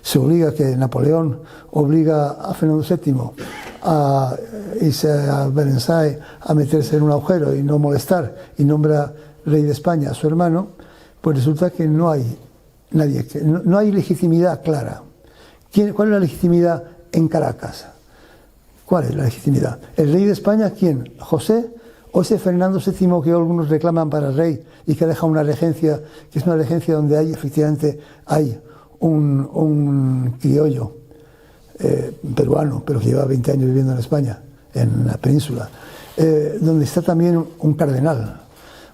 Speaker 1: se obliga, que Napoleón obliga a Fernando VII a irse a Berensae a meterse en un agujero y no molestar, y nombra rey de España a su hermano, pues resulta que no hay nadie, no hay legitimidad clara. ¿Cuál es la legitimidad en Caracas? ¿Cuál es la legitimidad? ¿El rey de España quién? ¿José? ¿O ese Fernando VII que algunos reclaman para rey y que deja una regencia, que es una regencia donde efectivamente hay un criollo peruano, pero que lleva 20 años viviendo en España, en la península, donde está también un cardenal?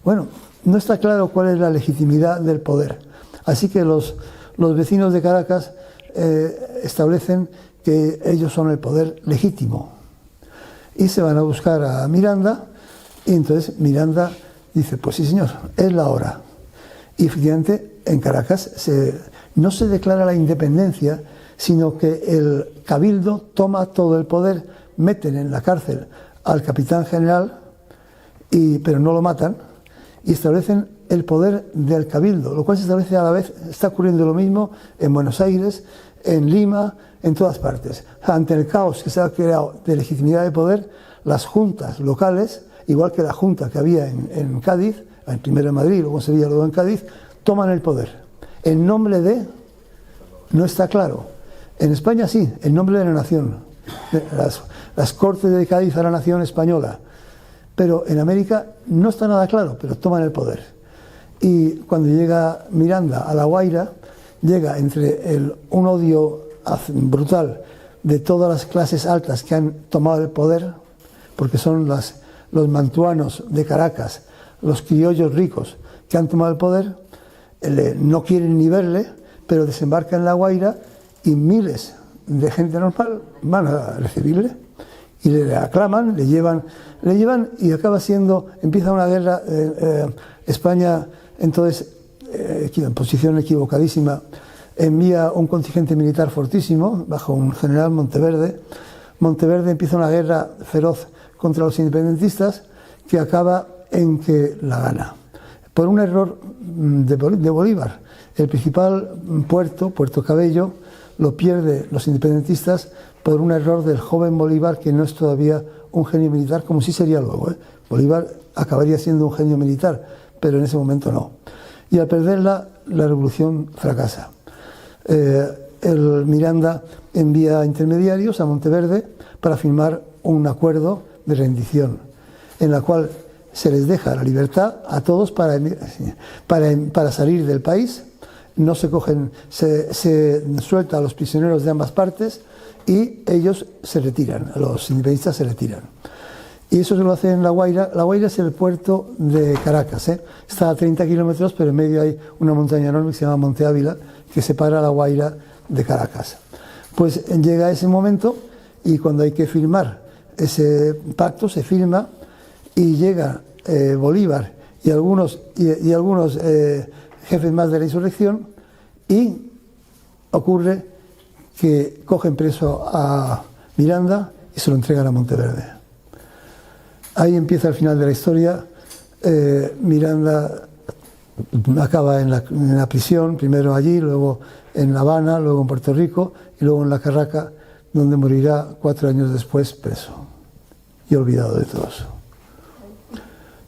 Speaker 1: Bueno, no está claro cuál es la legitimidad del poder. Así que los vecinos de Caracas establecen que ellos son el poder legítimo. Y se van a buscar a Miranda, y entonces Miranda dice, pues sí señor, es la hora. Y efectivamente en Caracas no se declara la independencia, sino que el Cabildo toma todo el poder, meten en la cárcel al capitán general, pero no lo matan, y establecen el poder del Cabildo, lo cual se establece a la vez, está ocurriendo lo mismo en Buenos Aires, en Lima, en todas partes. Ante el caos que se ha creado de legitimidad de poder, las juntas locales, igual que la junta que había en Cádiz, primero en Madrid, luego en Sevilla, luego en Cádiz, toman el poder. En nombre de, no está claro. En España sí, en nombre de la nación. Las Cortes de Cádiz a la nación española. Pero en América no está nada claro, pero toman el poder. Y cuando llega Miranda a La Guaira, llega entre un odio brutal de todas las clases altas que han tomado el poder, porque son los mantuanos de Caracas, los criollos ricos que han tomado el poder, no quieren ni verle, pero desembarca en La Guaira y miles de gente normal van a recibirle y le aclaman, le llevan y empieza una guerra. España entonces, en posición equivocadísima, envía un contingente militar fortísimo bajo un general Monteverde. Monteverde empieza una guerra feroz contra los independentistas que acaba en que la gana por un error de Bolívar. El principal puerto, Puerto Cabello, lo pierden los independentistas por un error del joven Bolívar, que no es todavía un genio militar, como sí sería luego, ¿eh? Bolívar acabaría siendo un genio militar, pero en ese momento no. Y al perderla, la revolución fracasa. El Miranda envía intermediarios a Monteverde para firmar un acuerdo de rendición, en la cual se les deja la libertad a todos para salir del país. No se cogen, se suelta a los prisioneros de ambas partes y ellos se retiran, los independentistas se retiran. Y eso se lo hacen en La Guaira. La Guaira es el puerto de Caracas, ¿eh? Está a 30 kilómetros, pero en medio hay una montaña enorme que se llama Monte Ávila, que separa La Guaira de Caracas. Pues llega ese momento y cuando hay que firmar ese pacto, se firma y llega Bolívar y algunos jefes más de la insurrección, y ocurre que cogen preso a Miranda y se lo entregan a Monteverde. Ahí empieza el final de la historia. Miranda acaba en la prisión, primero allí, luego en La Habana, luego en Puerto Rico y luego en La Carraca, donde morirá 4 años después preso y olvidado de todo eso.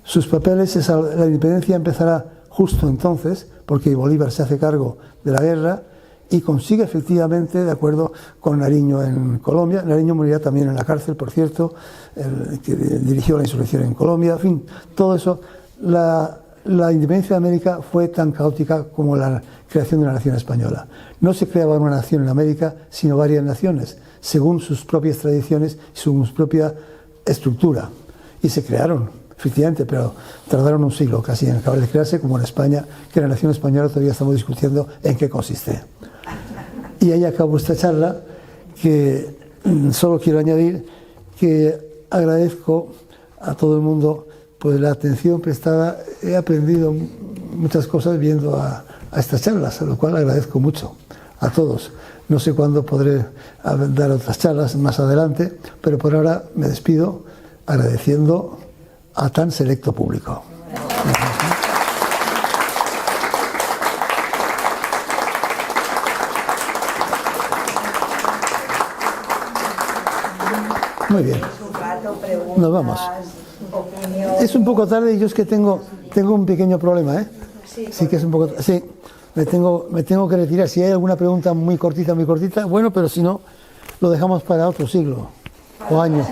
Speaker 1: Sus papeles, la independencia empezará justo entonces, porque Bolívar se hace cargo de la guerra y consigue efectivamente, de acuerdo con Nariño en Colombia. Nariño morirá también en la cárcel, por cierto, que dirigió la insurrección en Colombia, en fin, todo eso. La independencia de América fue tan caótica como la creación de la nación española. No se creaba una nación en América, sino varias naciones, según sus propias tradiciones y según su propia estructura. Y se crearon, efectivamente, pero tardaron un siglo casi en acabar de crearse, como en España, que la nación española todavía estamos discutiendo en qué consiste. Y ahí acabo esta charla, que solo quiero añadir que agradezco a todo el mundo pues la atención prestada. He aprendido muchas cosas viendo a estas charlas, a lo cual agradezco mucho a todos. No sé cuándo podré dar otras charlas más adelante, pero por ahora me despido agradeciendo a tan selecto público. Muy bien. Nos vamos. Es un poco tarde y yo es que tengo un pequeño problema, ¿eh? Sí que es un poco... Sí, me tengo que retirar. Si hay alguna pregunta muy cortita, bueno, pero si no, lo dejamos para otro siglo o año.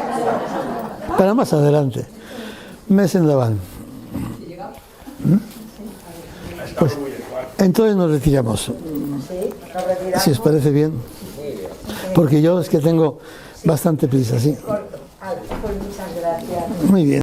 Speaker 1: Para más adelante. Mes endavant. Pues entonces nos retiramos. Si os parece bien. Porque yo es que tengo bastante prisa, sí.
Speaker 2: Pues muchas gracias.
Speaker 1: Muy bien.